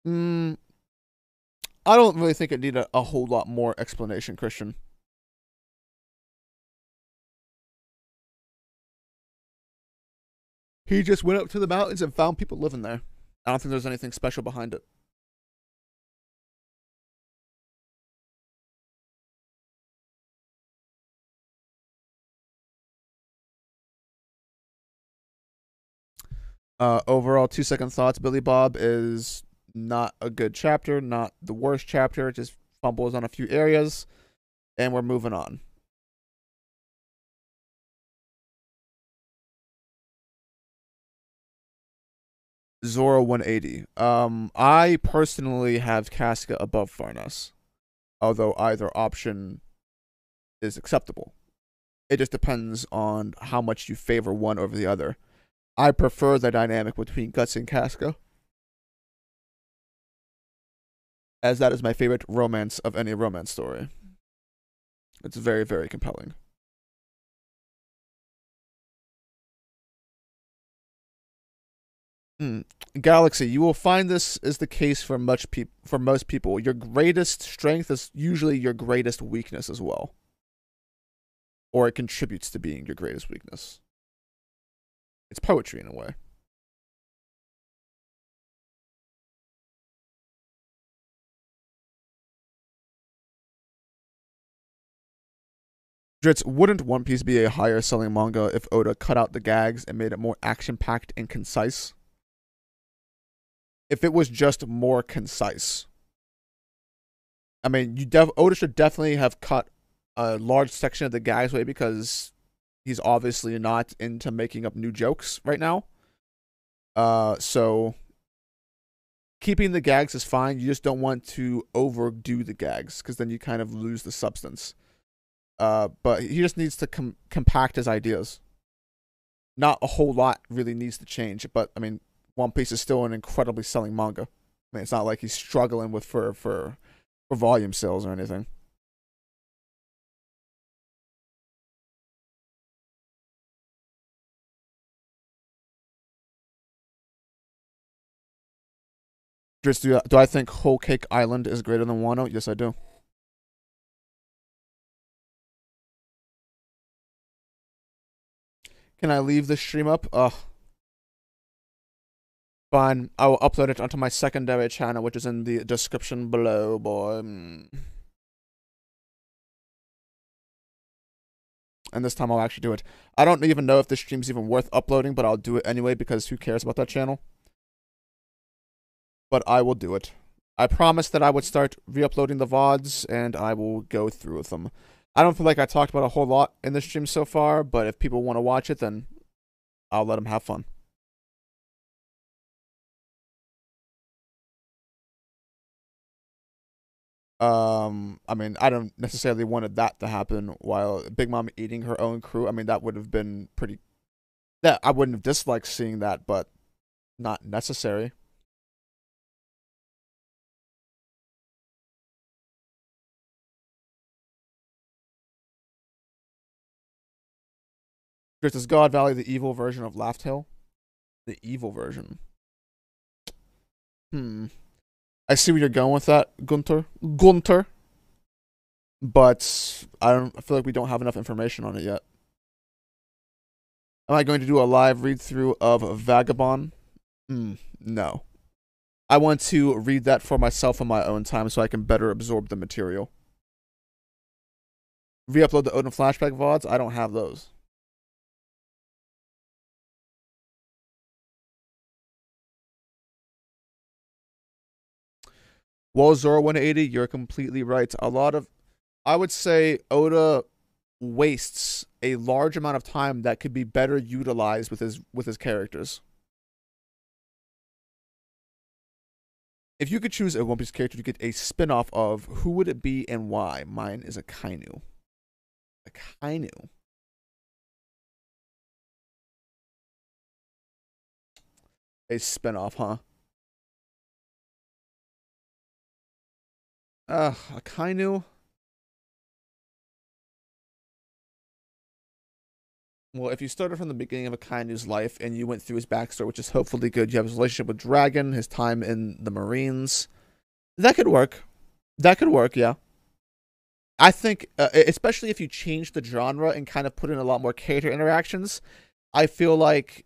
S1: Mm, I don't really think it needed a whole lot more explanation, Christian. He just went up to the mountains and found people living there. I don't think there's anything special behind it. Overall, 2 second thoughts. Billy Bob is not a good chapter, not the worst chapter. It just fumbles on a few areas, and we're moving on. Zoro 180. I personally have Casca above Farnes, although either option is acceptable. It just depends on how much you favor one over the other. I prefer the dynamic between Guts and Casca, as that is my favorite romance of any romance story. It's very, very compelling. Galaxy, you will find this is the case for most people. Your greatest strength is usually your greatest weakness as well, or it contributes to being your greatest weakness. It's poetry in a way. Dritz, wouldn't One Piece be a higher selling manga if Oda cut out the gags and made it more action packed and concise? If it was just more concise. I mean, Oda should definitely have cut a large section of the gags away because he's obviously not into making up new jokes right now. So keeping the gags is fine. You just don't want to overdo the gags because then you kind of lose the substance. But he just needs to compact his ideas. Not a whole lot really needs to change, but I mean, One Piece is still an incredibly selling manga. I mean, it's not like he's struggling with for volume sales or anything. Just do I think Whole Cake Island is greater than Wano? Yes, I do. Can I leave this stream up? Ugh. Fine. I will upload it onto my secondary channel, which is in the description below, boy. And this time I'll actually do it. I don't even know if this stream's even worth uploading, but I'll do it anyway because who cares about that channel? But I will do it. I promised that I would start re-uploading the VODs, and I will go through with them. I don't feel like I talked about a whole lot in this stream so far, but if people want to watch it, then I'll let them have fun. I mean, I don't necessarily wanted that to happen while Big Mom eating her own crew. I mean, that would have been pretty. That I wouldn't have disliked seeing that, but not necessary. Is God Valley the evil version of Laugh Tale? The evil version. I see where you're going with that, Gunter. Gunter. But I feel like we don't have enough information on it yet. Am I going to do a live read through of Vagabond? No. I want to read that for myself in my own time so I can better absorb the material. re-upload the Odin flashback VODs. I don't have those. Well, Zoro 180, you're completely right. I would say Oda wastes a large amount of time that could be better utilized with his characters. If you could choose a One Piece character to get a spin-off of, who would it be and why? Mine is a Kainu. A Kainu. A spin-off, huh? A Kainu. Well, if you started from the beginning of a Kainu's life and you went through his backstory, which is hopefully good, you have his relationship with Dragon, his time in the Marines, that could work. That could work, yeah. I think, especially if you change the genre and kind of put in a lot more character interactions, I feel like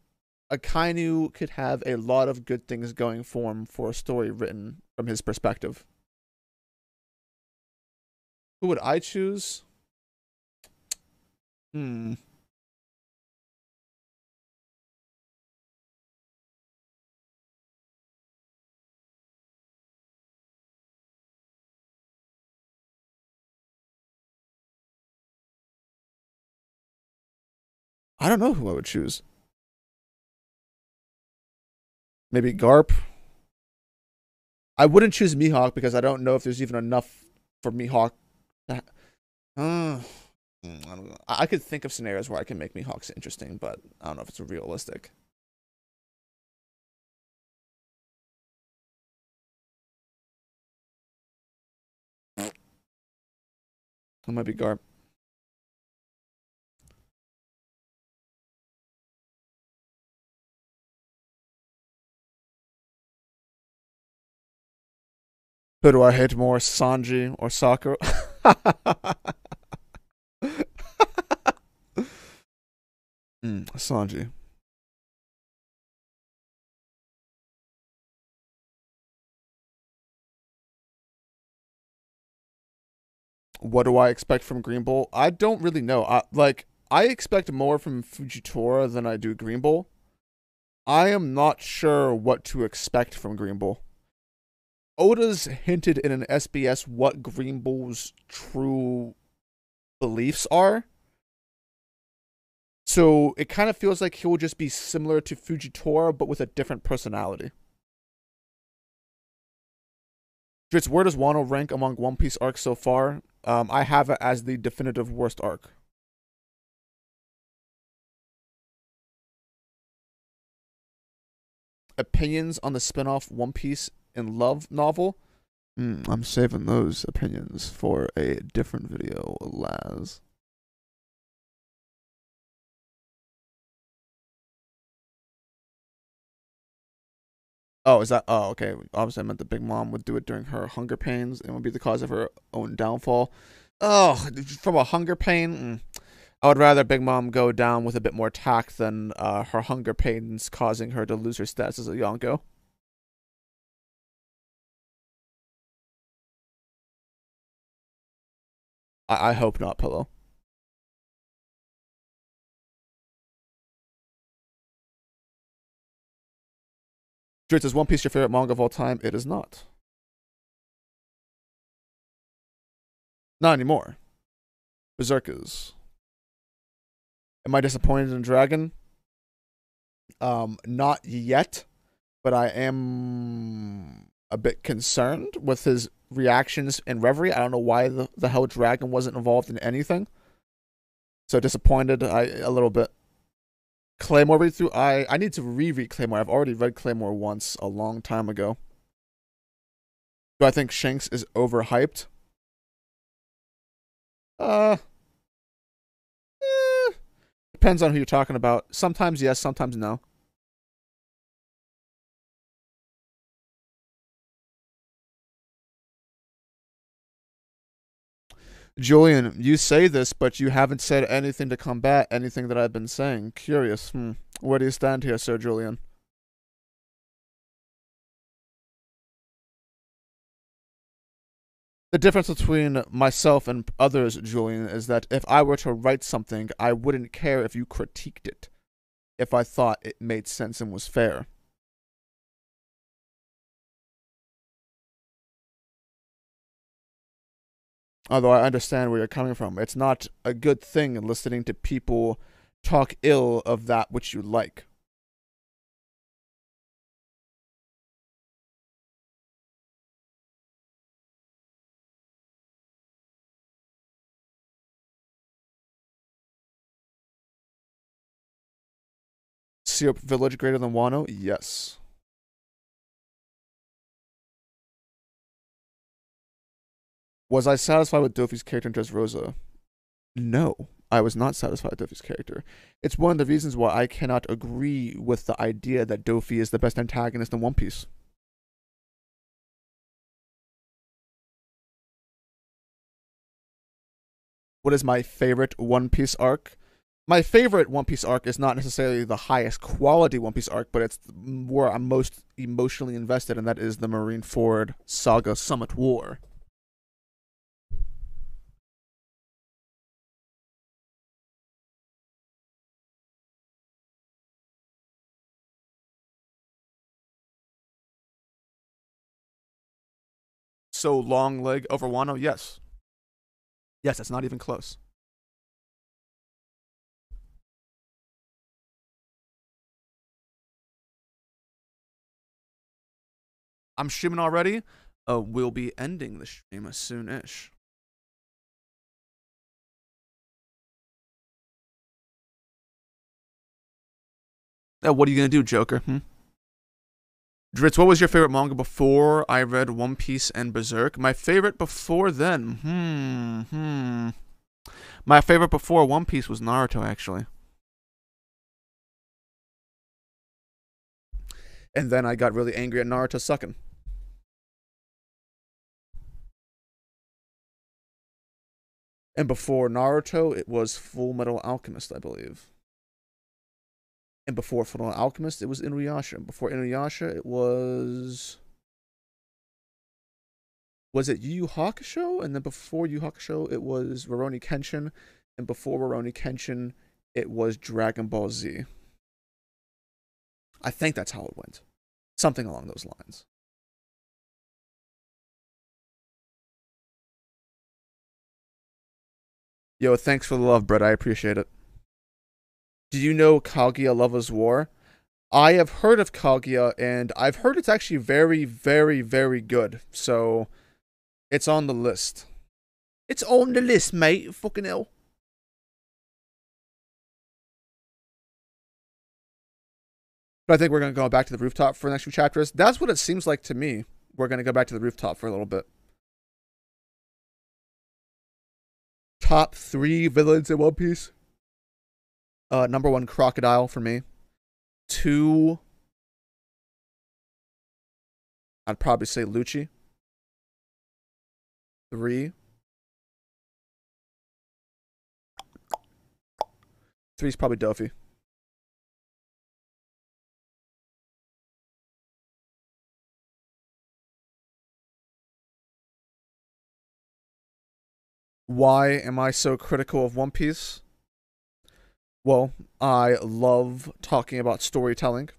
S1: Akainu could have a lot of good things going for him for a story written from his perspective. Who would I choose? Hmm. I don't know who I would choose. Maybe Garp. I wouldn't choose Mihawk because I don't know if there's even enough for Mihawk. To I don't know. I could think of scenarios where I can make Mihawks interesting, but I don't know if it's realistic. It might be Garp. Who do I hate more, Sanji or Sakura? Sanji. What do I expect from Green Bull? I don't really know. I expect more from Fujitora than I do Green Bull. I am not sure what to expect from Green Bull. Oda's hinted in an SBS what Green Bull's true beliefs are. So it kind of feels like he'll just be similar to Fujitora, but with a different personality. Dritz, where does Wano rank among One Piece arcs so far? I have it as the definitive worst arc. Opinions on the spinoff One Piece in Love novel? I'm saving those opinions for a different video, Laz. Oh, is that? Oh, okay. Obviously, I meant the Big Mom would do it during her hunger pains and would be the cause of her own downfall. Oh, from a hunger pain, I would rather Big Mom go down with a bit more tact than her hunger pains causing her to lose her status as a Yonko. I hope not, Pillow. Dritz, is One Piece your favorite manga of all time? It is not. Not anymore. Berserk is. Am I disappointed in Dragon? Not yet, but I am a bit concerned with his reactions in Reverie. I don't know why the hell Dragon wasn't involved in anything. So disappointed, a little bit. Claymore read through. I need to reread Claymore. I've already read Claymore once a long time ago. Do I think Shanks is overhyped? Uh, depends on who you're talking about. Sometimes yes, sometimes no. Julian, you say this, but you haven't said anything to combat anything that I've been saying. Curious. Where do you stand here, Sir Julian? The difference between myself and others, Julian, is that if I were to write something, I wouldn't care if you critiqued it, if I thought it made sense and was fair. Although I understand where you're coming from, it's not a good thing listening to people talk ill of that which you like. Syrup Village greater than Wano? Yes. Was I satisfied with Dofi's character in Dressrosa? No, I was not satisfied with Dofi's character. It's one of the reasons why I cannot agree with the idea that Dofi is the best antagonist in One Piece. What is my favorite One Piece arc? My favorite One Piece arc is not necessarily the highest quality One Piece arc, but it's where I'm most emotionally invested, and that is the Marineford Saga Summit War. So long leg over Wano? Yes. Yes, that's not even close. I'm streaming already. We'll be ending the stream as soon-ish. What are you gonna do, Joker? Dritz, what was your favorite manga before I read One Piece and Berserk? My favorite before then? My favorite before One Piece was Naruto, actually. And then I got really angry at Naruto sucking. And before Naruto, it was Full Metal Alchemist, I believe. And before Full Metal Alchemist, it was Inuyasha. And before Inuyasha, it was. Was it Yu Yu Hakusho? And then before Yu Yu Hakusho, it was Rurouni Kenshin. And before Rurouni Kenshin, it was Dragon Ball Z. I think that's how it went. Something along those lines. Yo, thanks for the love, Brett. I appreciate it. Do you know Kaguya Lover's War? I have heard of Kaguya, and I've heard it's actually very, very, very good. So it's on the list. It's on the list, mate. Fucking hell. But I think we're going to go back to the rooftop for the next few chapters. That's what it seems like to me. We're going to go back to the rooftop for a little bit. Top 3 villains in One Piece. Number 1, Crocodile for me. 2, I'd probably say Lucci. 3, 3 is probably Dofi. Why am I so critical of One Piece? Well, I love talking about storytelling.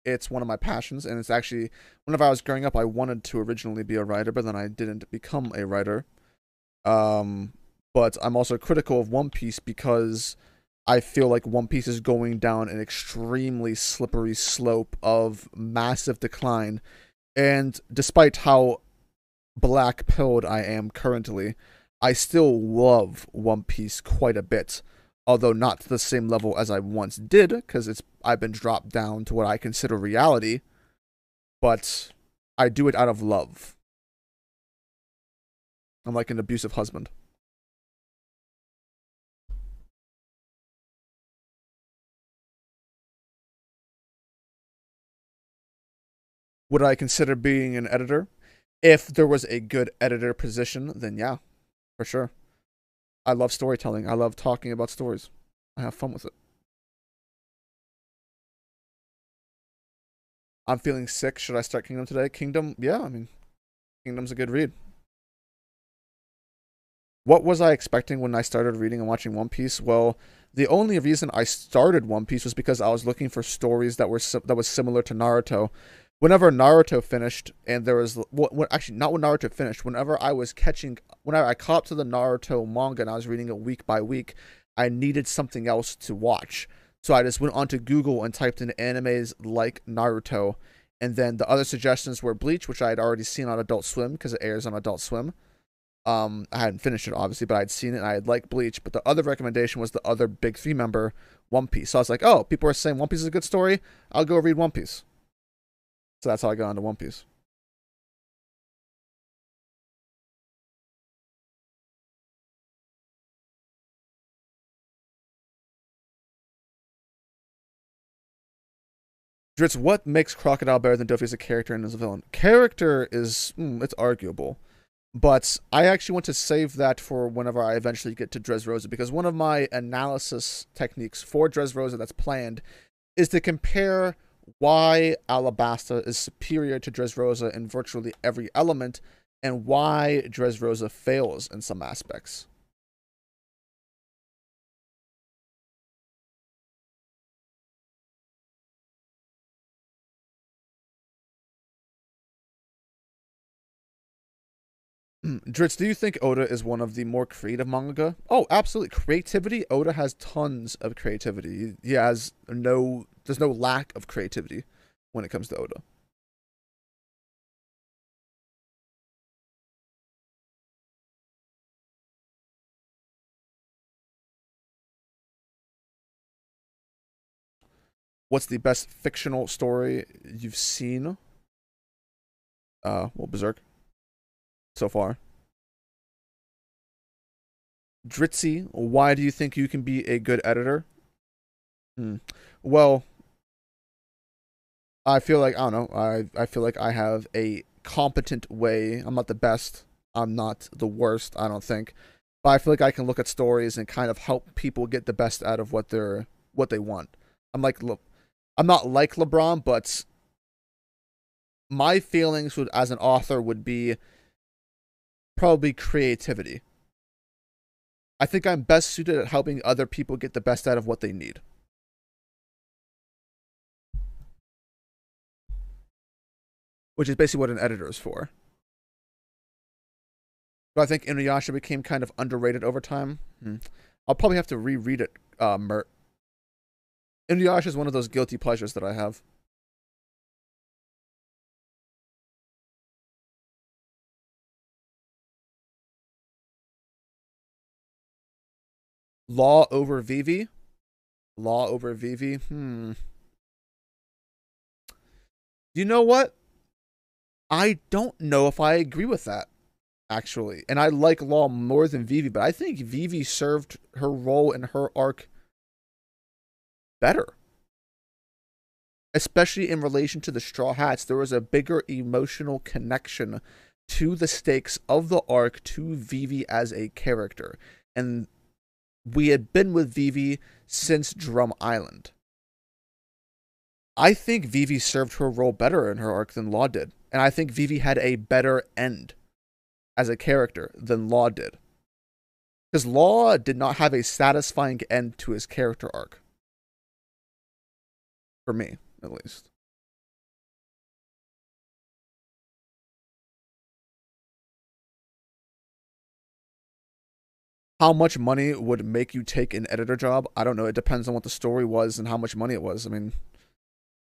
S1: It's one of my passions, and it's actually, whenever I was growing up, I wanted to originally be a writer, but then I didn't become a writer. Um, but I'm also critical of One Piece because I feel like One Piece is going down an extremely slippery slope of massive decline. And despite how black pilled I am currently, I still love One Piece quite a bit, although not to the same level as I once did, because I've been dropped down to what I consider reality. But I do it out of love. I'm like an abusive husband. Would I consider being an editor? If there was a good editor position, then yeah, for sure. I love storytelling. I love talking about stories. I have fun with it. I'm feeling sick. Should I start Kingdom today? Kingdom, yeah, I mean, Kingdom's a good read. What was I expecting when I started reading and watching One Piece? Well, the only reason I started One Piece was because I was looking for stories that were that was similar to Naruto. Whenever Naruto finished, and there was actually not when Naruto finished. Whenever I caught up to the Naruto manga and I was reading it week by week, I needed something else to watch. So I just went onto Google and typed in animes like Naruto, and then the other suggestions were Bleach, which I had already seen on Adult Swim because it airs on Adult Swim. I hadn't finished it obviously, but I'd seen it and I had liked Bleach. But the other recommendation was the other big three member, One Piece. So I was like, oh, people are saying One Piece is a good story. I'll go read One Piece. So that's how I got into One Piece. Dritz, what makes Crocodile better than Doffy as a character and as a villain? Character is it's arguable, but I actually want to save that for whenever I eventually get to Dressrosa, because one of my analysis techniques for Dressrosa that's planned is to compare why Alabasta is superior to Dressrosa in virtually every element and why Dressrosa fails in some aspects. Dritz, do you think Oda is one of the more creative manga? Oh, absolutely. Creativity, Oda has tons of creativity. He has there's no lack of creativity when it comes to Oda. What's the best fictional story you've seen? Well, Berserk so far. Dritzy, why do you think you can be a good editor? Hmm. Well, I feel like I don't know. I feel like I have a competent way. I'm not the best. I'm not the worst. I don't think, but I feel like I can look at stories and kind of help people get the best out of what they want. I'm like I'm not like LeBron, but my feelings would as an author would be probably creativity. I think I'm best suited at helping other people get the best out of what they need, which is basically what an editor is for. But I think Inuyasha became kind of underrated over time. I'll probably have to reread it, Mert. Inuyasha is one of those guilty pleasures that I have. Law over Vivi? Law over Vivi? You know what? I don't know if I agree with that, actually. And I like Law more than Vivi, but I think Vivi served her role in her arc better. Especially in relation to the Straw Hats, there was a bigger emotional connection to the stakes of the arc to Vivi as a character. And we had been with Vivi since Drum Island. I think Vivi served her role better in her arc than Law did. And I think Vivi had a better end as a character than Law did. Because Law did not have a satisfying end to his character arc. For me, at least. How much money would make you take an editor job? I don't know. It depends on what the story was and how much money it was. I mean,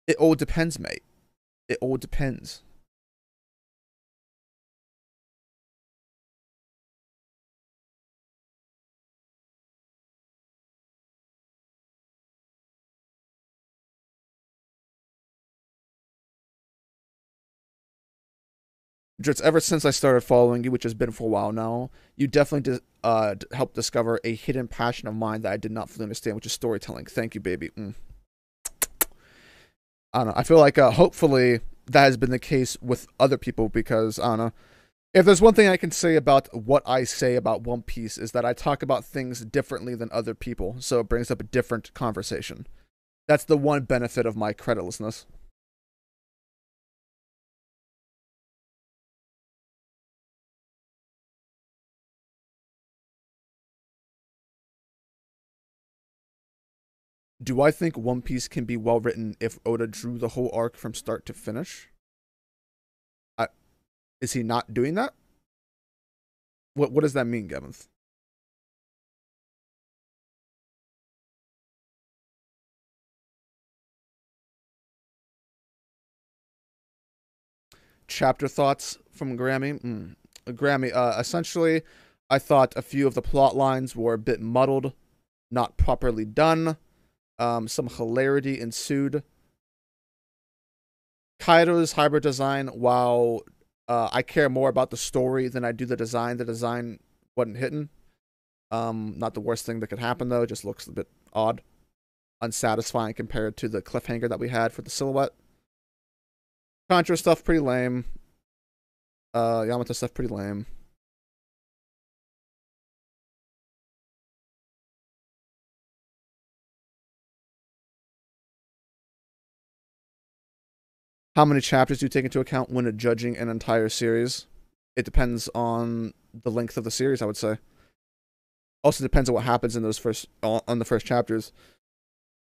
S1: it all depends, mate. It all depends. Just ever since I started following you, which has been for a while now, you definitely helped discover a hidden passion of mine that I did not fully understand, which is storytelling. Thank you, baby. I don't know. I feel like hopefully that has been the case with other people because I don't know. If there's one thing I can say about what I say about One Piece is that I talk about things differently than other people, so it brings up a different conversation. That's the one benefit of my creditlessness. Do I think One Piece can be well written if Oda drew the whole arc from start to finish? I, is he not doing that? What does that mean, Gavin? Chapter thoughts from Grammy. Grammy. Essentially, I thought a few of the plot lines were a bit muddled, not properly done. Some hilarity ensued. Kaido's hybrid design, while I care more about the story than I do the design wasn't hitting. Not the worst thing that could happen though. It just looks a bit odd, unsatisfying compared to the cliffhanger that we had for the silhouette. Contra stuff pretty lame. Yamato stuff pretty lame. How many chapters do you take into account when judging an entire series? It depends on the length of the series, I would say. Also depends on what happens in those on the first chapters.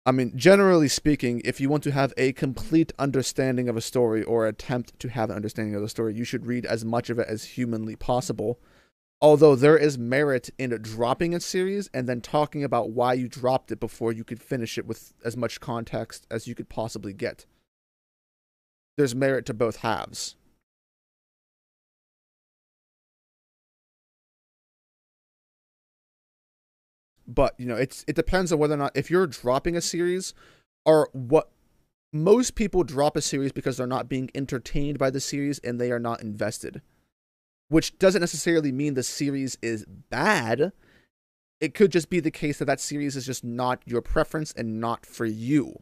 S1: I mean, generally speaking, if you want to have a complete understanding of a story or attempt to have an understanding of the story, you should read as much of it as humanly possible. Although there is merit in dropping a series and then talking about why you dropped it before you could finish it with as much context as you could possibly get. There's merit to both halves. But, you know, it depends on whether or not, if you're dropping a series, or what most people drop a series because they're not being entertained by the series and they are not invested. Which doesn't necessarily mean the series is bad. It could just be the case that that series is just not your preference and not for you.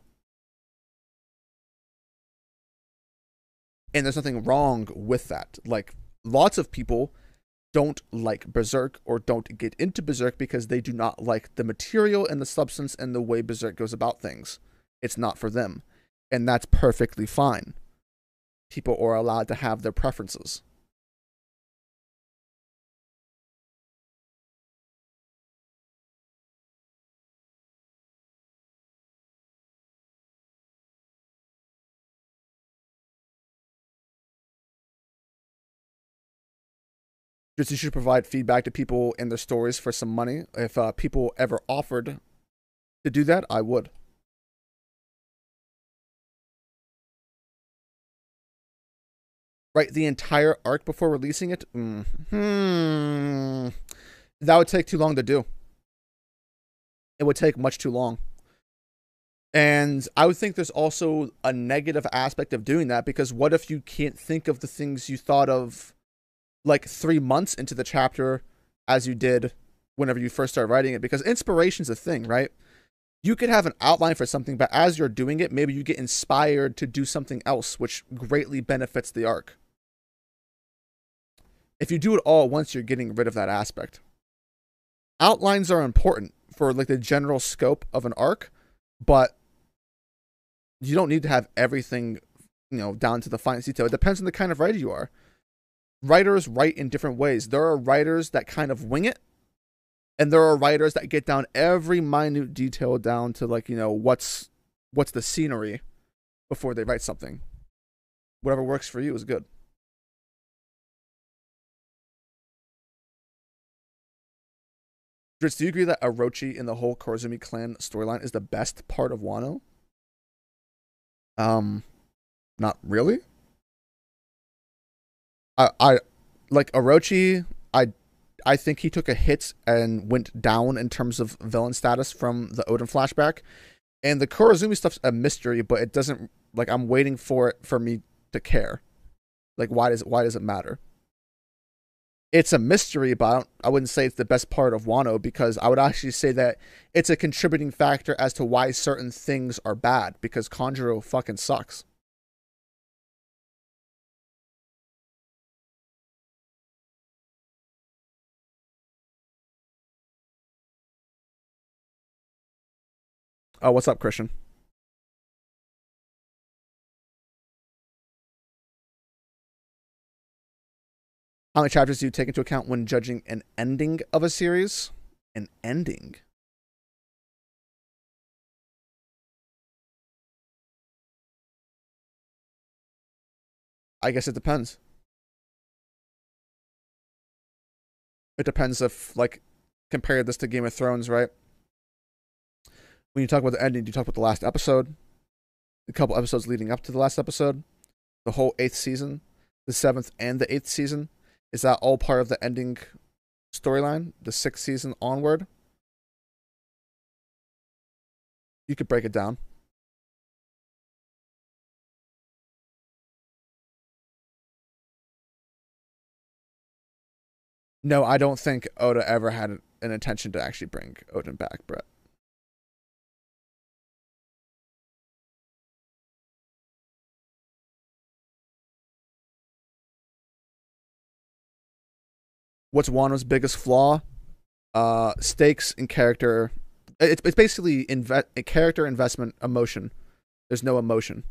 S1: And there's nothing wrong with that. Like, lots of people don't like Berserk or don't get into Berserk because they do not like the material and the substance and the way Berserk goes about things. It's not for them. And that's perfectly fine. People are allowed to have their preferences. Just you should provide feedback to people in their stories for some money. If people ever offered to do that, I would. Write the entire arc before releasing it? That would take too long to do. It would take much too long. And I would think there's also a negative aspect of doing that, because what if you can't think of the things you thought of like 3 months into the chapter as you did whenever you first started writing it? Because inspiration's a thing, right? You could have an outline for something, but as you're doing it, maybe you get inspired to do something else, which greatly benefits the arc. If you do it all at once, you're getting rid of that aspect. Outlines are important for like the general scope of an arc, but you don't need to have everything, you know, down to the finest detail. It depends on the kind of writer you are. Writers write in different ways. There are writers that kind of wing it, and there are writers that get down every minute detail down to, like, you know, what's the scenery before they write something. Whatever works for you is good. Dritz, do you agree that Orochi and the whole Korazumi clan storyline is the best part of Wano? Not really. I like Orochi. I think he took a hit and went down in terms of villain status from the Odin flashback. And the Korazumi stuff's a mystery, but it doesn't, like, I'm waiting for it for me to care. Like, why does it matter? It's a mystery, but I wouldn't say it's the best part of Wano, because I would actually say that it's a contributing factor as to why certain things are bad, because Kanjuro fucking sucks. Oh, what's up, Christian? How many chapters do you take into account when judging an ending of a series? An ending? I guess it depends. It depends if, like, compare this to Game of Thrones, right? When you talk about the ending, do you talk about the last episode, a couple episodes leading up to the last episode, the whole eighth season, the seventh and the eighth season? Is that all part of the ending storyline, the sixth season onward? You could break it down. No, I don't think Oda ever had an intention to actually bring Odin back, Brett. What's Wano's biggest flaw? Stakes in character. It's basically character investment emotion. There's no emotion.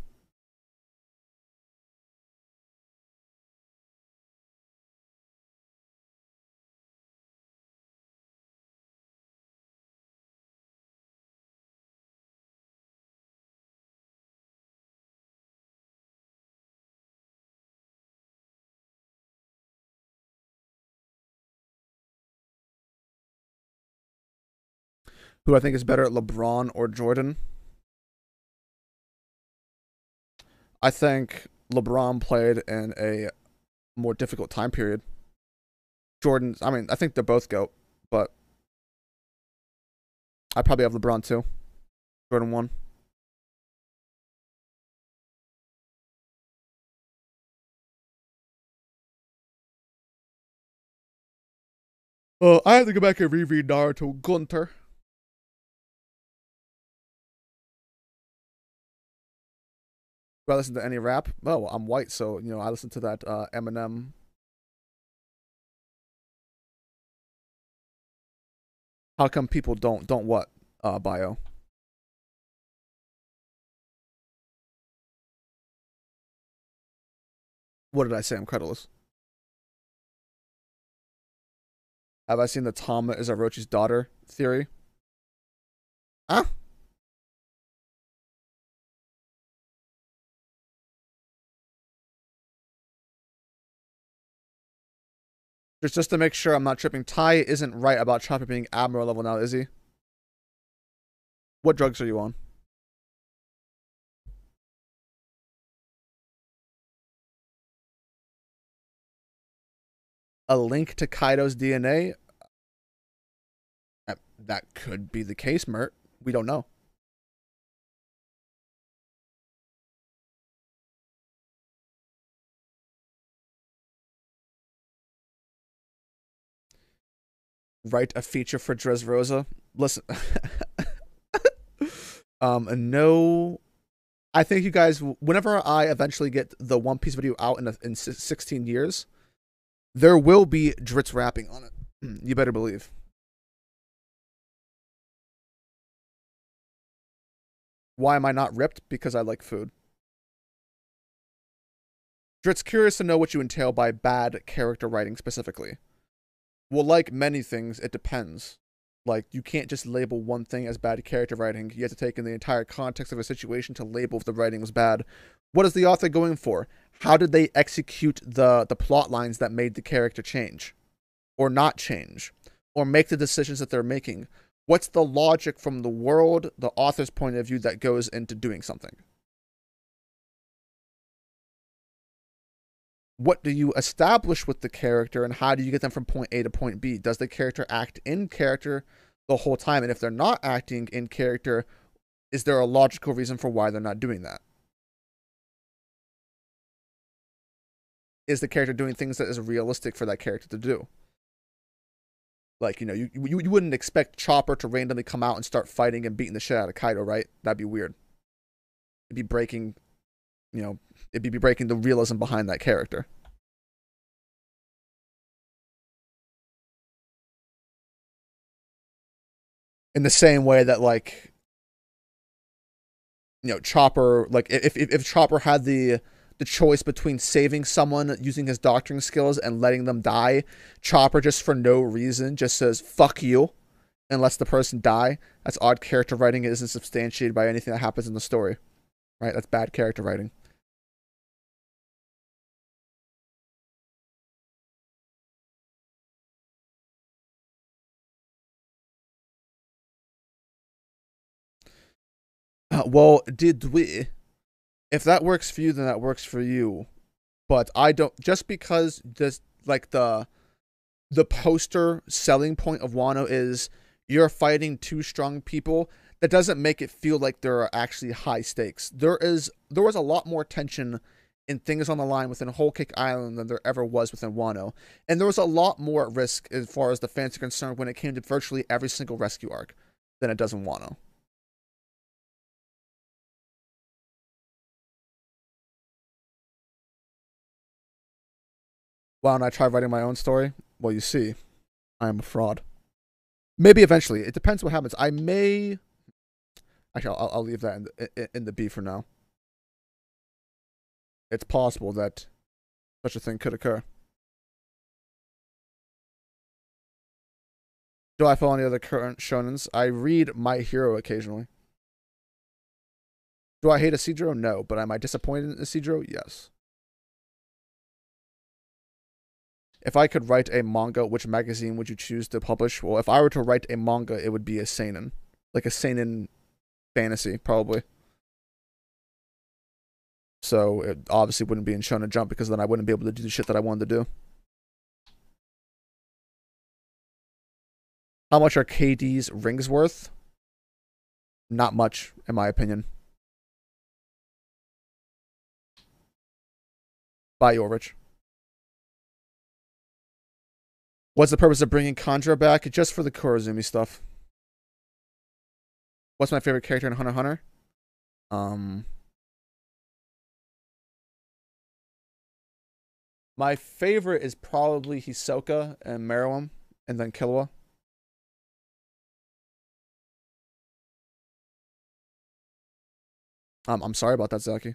S1: Who I think is better, LeBron or Jordan? I think LeBron played in a more difficult time period. Jordan, I mean, I think they're both GOAT, but I probably have LeBron too. Jordan 1. I have to go back and reread Naruto Gunter. Do I listen to any rap? Oh, well, I'm white, so I listen to that Eminem. How come people don't what bio? What did I say? I'm credulous. Have I seen the Tama is Orochi's daughter theory? Huh? Just to make sure I'm not tripping. Ty isn't right about Chopper being Admiral level now, is he? What drugs are you on? A link to Kaido's DNA? That could be the case, Mert. We don't know. Write a feature for Dressrosa. Listen, no. I think you guys, whenever I eventually get the One Piece video out in 16 years, there will be Dritz rapping on it. You better believe. Why am I not ripped? Because I like food. Dritz, curious to know what you entail by bad character writing specifically. Well, like many things, it depends. Like, you can't just label one thing as bad character writing. You have to take in the entire context of a situation to label if the writing was bad. What is the author going for? How did they execute the plot lines that made the character change? Or not change? Or make the decisions that they're making? What's the logic from the world, the author's point of view that goes into doing something? What do you establish with the character, and how do you get them from point A to point B? Does the character act in character the whole time? And if they're not acting in character, is there a logical reason for why they're not doing that? Is the character doing things that is realistic for that character to do? Like, you wouldn't expect Chopper to randomly come out and start fighting and beating the shit out of Kaido, right? That'd be weird. It'd be breaking, it'd be breaking the realism behind that character. In the same way that, like, Chopper, like, if Chopper had the choice between saving someone using his doctoring skills and letting them die, Chopper just for no reason just says fuck you and lets the person die. That's odd character writing. It isn't substantiated by anything that happens in the story, right? That's bad character writing. Well, did we? If that works for you, then that works for you. But I don't. Just because this, like the poster selling point of Wano is you're fighting two strong people, that doesn't make it feel like there are actually high stakes. There was a lot more tension in things on the line within Whole Cake Island than there ever was within Wano. And there was a lot more at risk as far as the fans are concerned when it came to virtually every single rescue arc than it does in Wano. Why don't I try writing my own story? Well, you see, I am a fraud. Maybe eventually. It depends what happens. I may. Actually, I'll leave that in the B for now. It's possible that such a thing could occur. Do I follow any other current shonens? I read My Hero occasionally. Do I hate Isidro? No. But am I disappointed in Isidro? Yes. If I could write a manga, which magazine would you choose to publish? Well, if I were to write a manga, it would be a seinen. Like a seinen fantasy, probably. So it obviously wouldn't be in Shonen Jump because then I wouldn't be able to do the shit that I wanted to do. How much are KD's rings worth? Not much, in my opinion. Bye, Ulrich. What's the purpose of bringing Conjura back? Just for the Kurozumi stuff. What's my favorite character in Hunter x Hunter? My favorite is probably Hisoka and Meruem, and then Killua. I'm sorry about that, Zaki.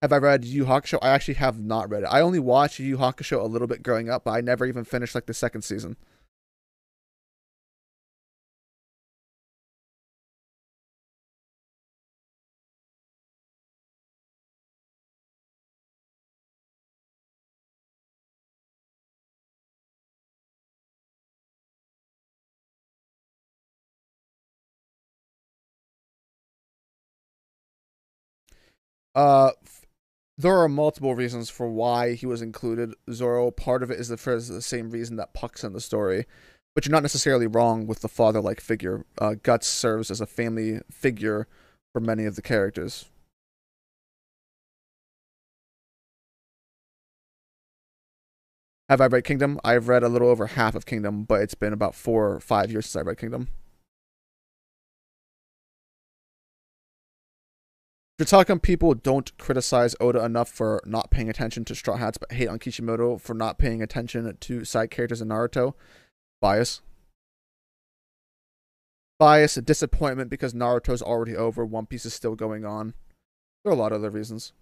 S1: Have I read Yu Yu Hakusho? I actually have not read it. I only watched Yu Yu Hakusho a little bit growing up, but I never even finished like the second season. Uh, there are multiple reasons for why he was included. Zoro, part of it is for the same reason that Puck's in the story, but you're not necessarily wrong with the father-like figure. Guts serves as a family figure for many of the characters. Have I read Kingdom? I've read a little over half of Kingdom, but it's been about 4 or 5 years since I read Kingdom. How people don't criticize Oda enough for not paying attention to Straw Hats, but hate on Kishimoto for not paying attention to side characters in Naruto? Bias. Bias, disappointment because Naruto's already over, One Piece is still going on. There are a lot of other reasons.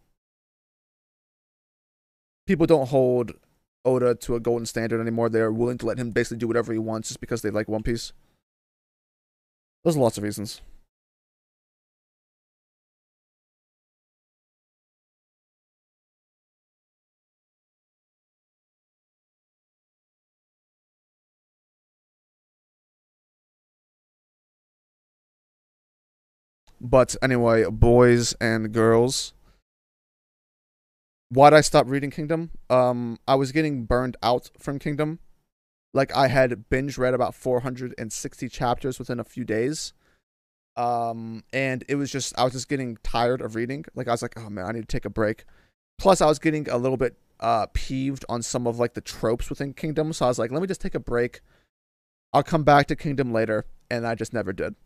S1: People don't hold Oda to a golden standard anymore. They're willing to let him basically do whatever he wants just because they like One Piece. There's lots of reasons. But anyway, boys and girls, why'd I stop reading Kingdom? I was getting burned out from Kingdom. Like I had binge read about 460 chapters within a few days. And it was just I was just getting tired of reading. Like I was like, oh man, I need to take a break. Plus, I was getting a little bit peeved on some of like the tropes within Kingdom. So I was like, let me just take a break. I'll come back to Kingdom later, and I just never did.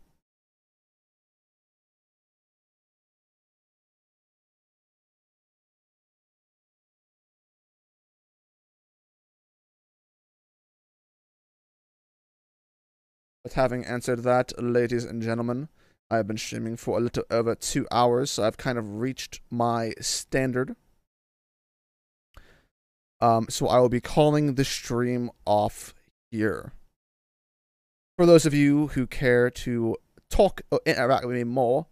S1: But having answered that, ladies and gentlemen, I have been streaming for a little over 2 hours, so I've kind of reached my standard. So I will be calling the stream off here. For those of you who care to talk or interact with me more,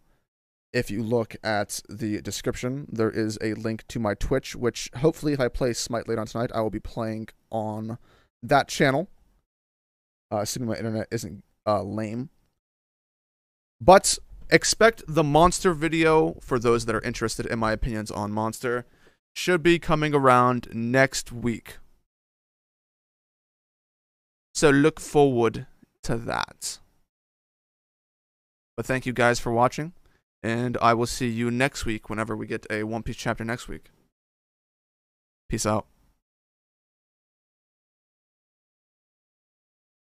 S1: if you look at the description, there is a link to my Twitch, which hopefully if I play Smite later on tonight, I will be playing on that channel. Assuming my internet isn't lame. But expect the Monster video, for those that are interested in my opinions on Monster, should be coming around next week. So look forward to that. But thank you guys for watching, and I will see you next week whenever we get a One Piece chapter next week. Peace out.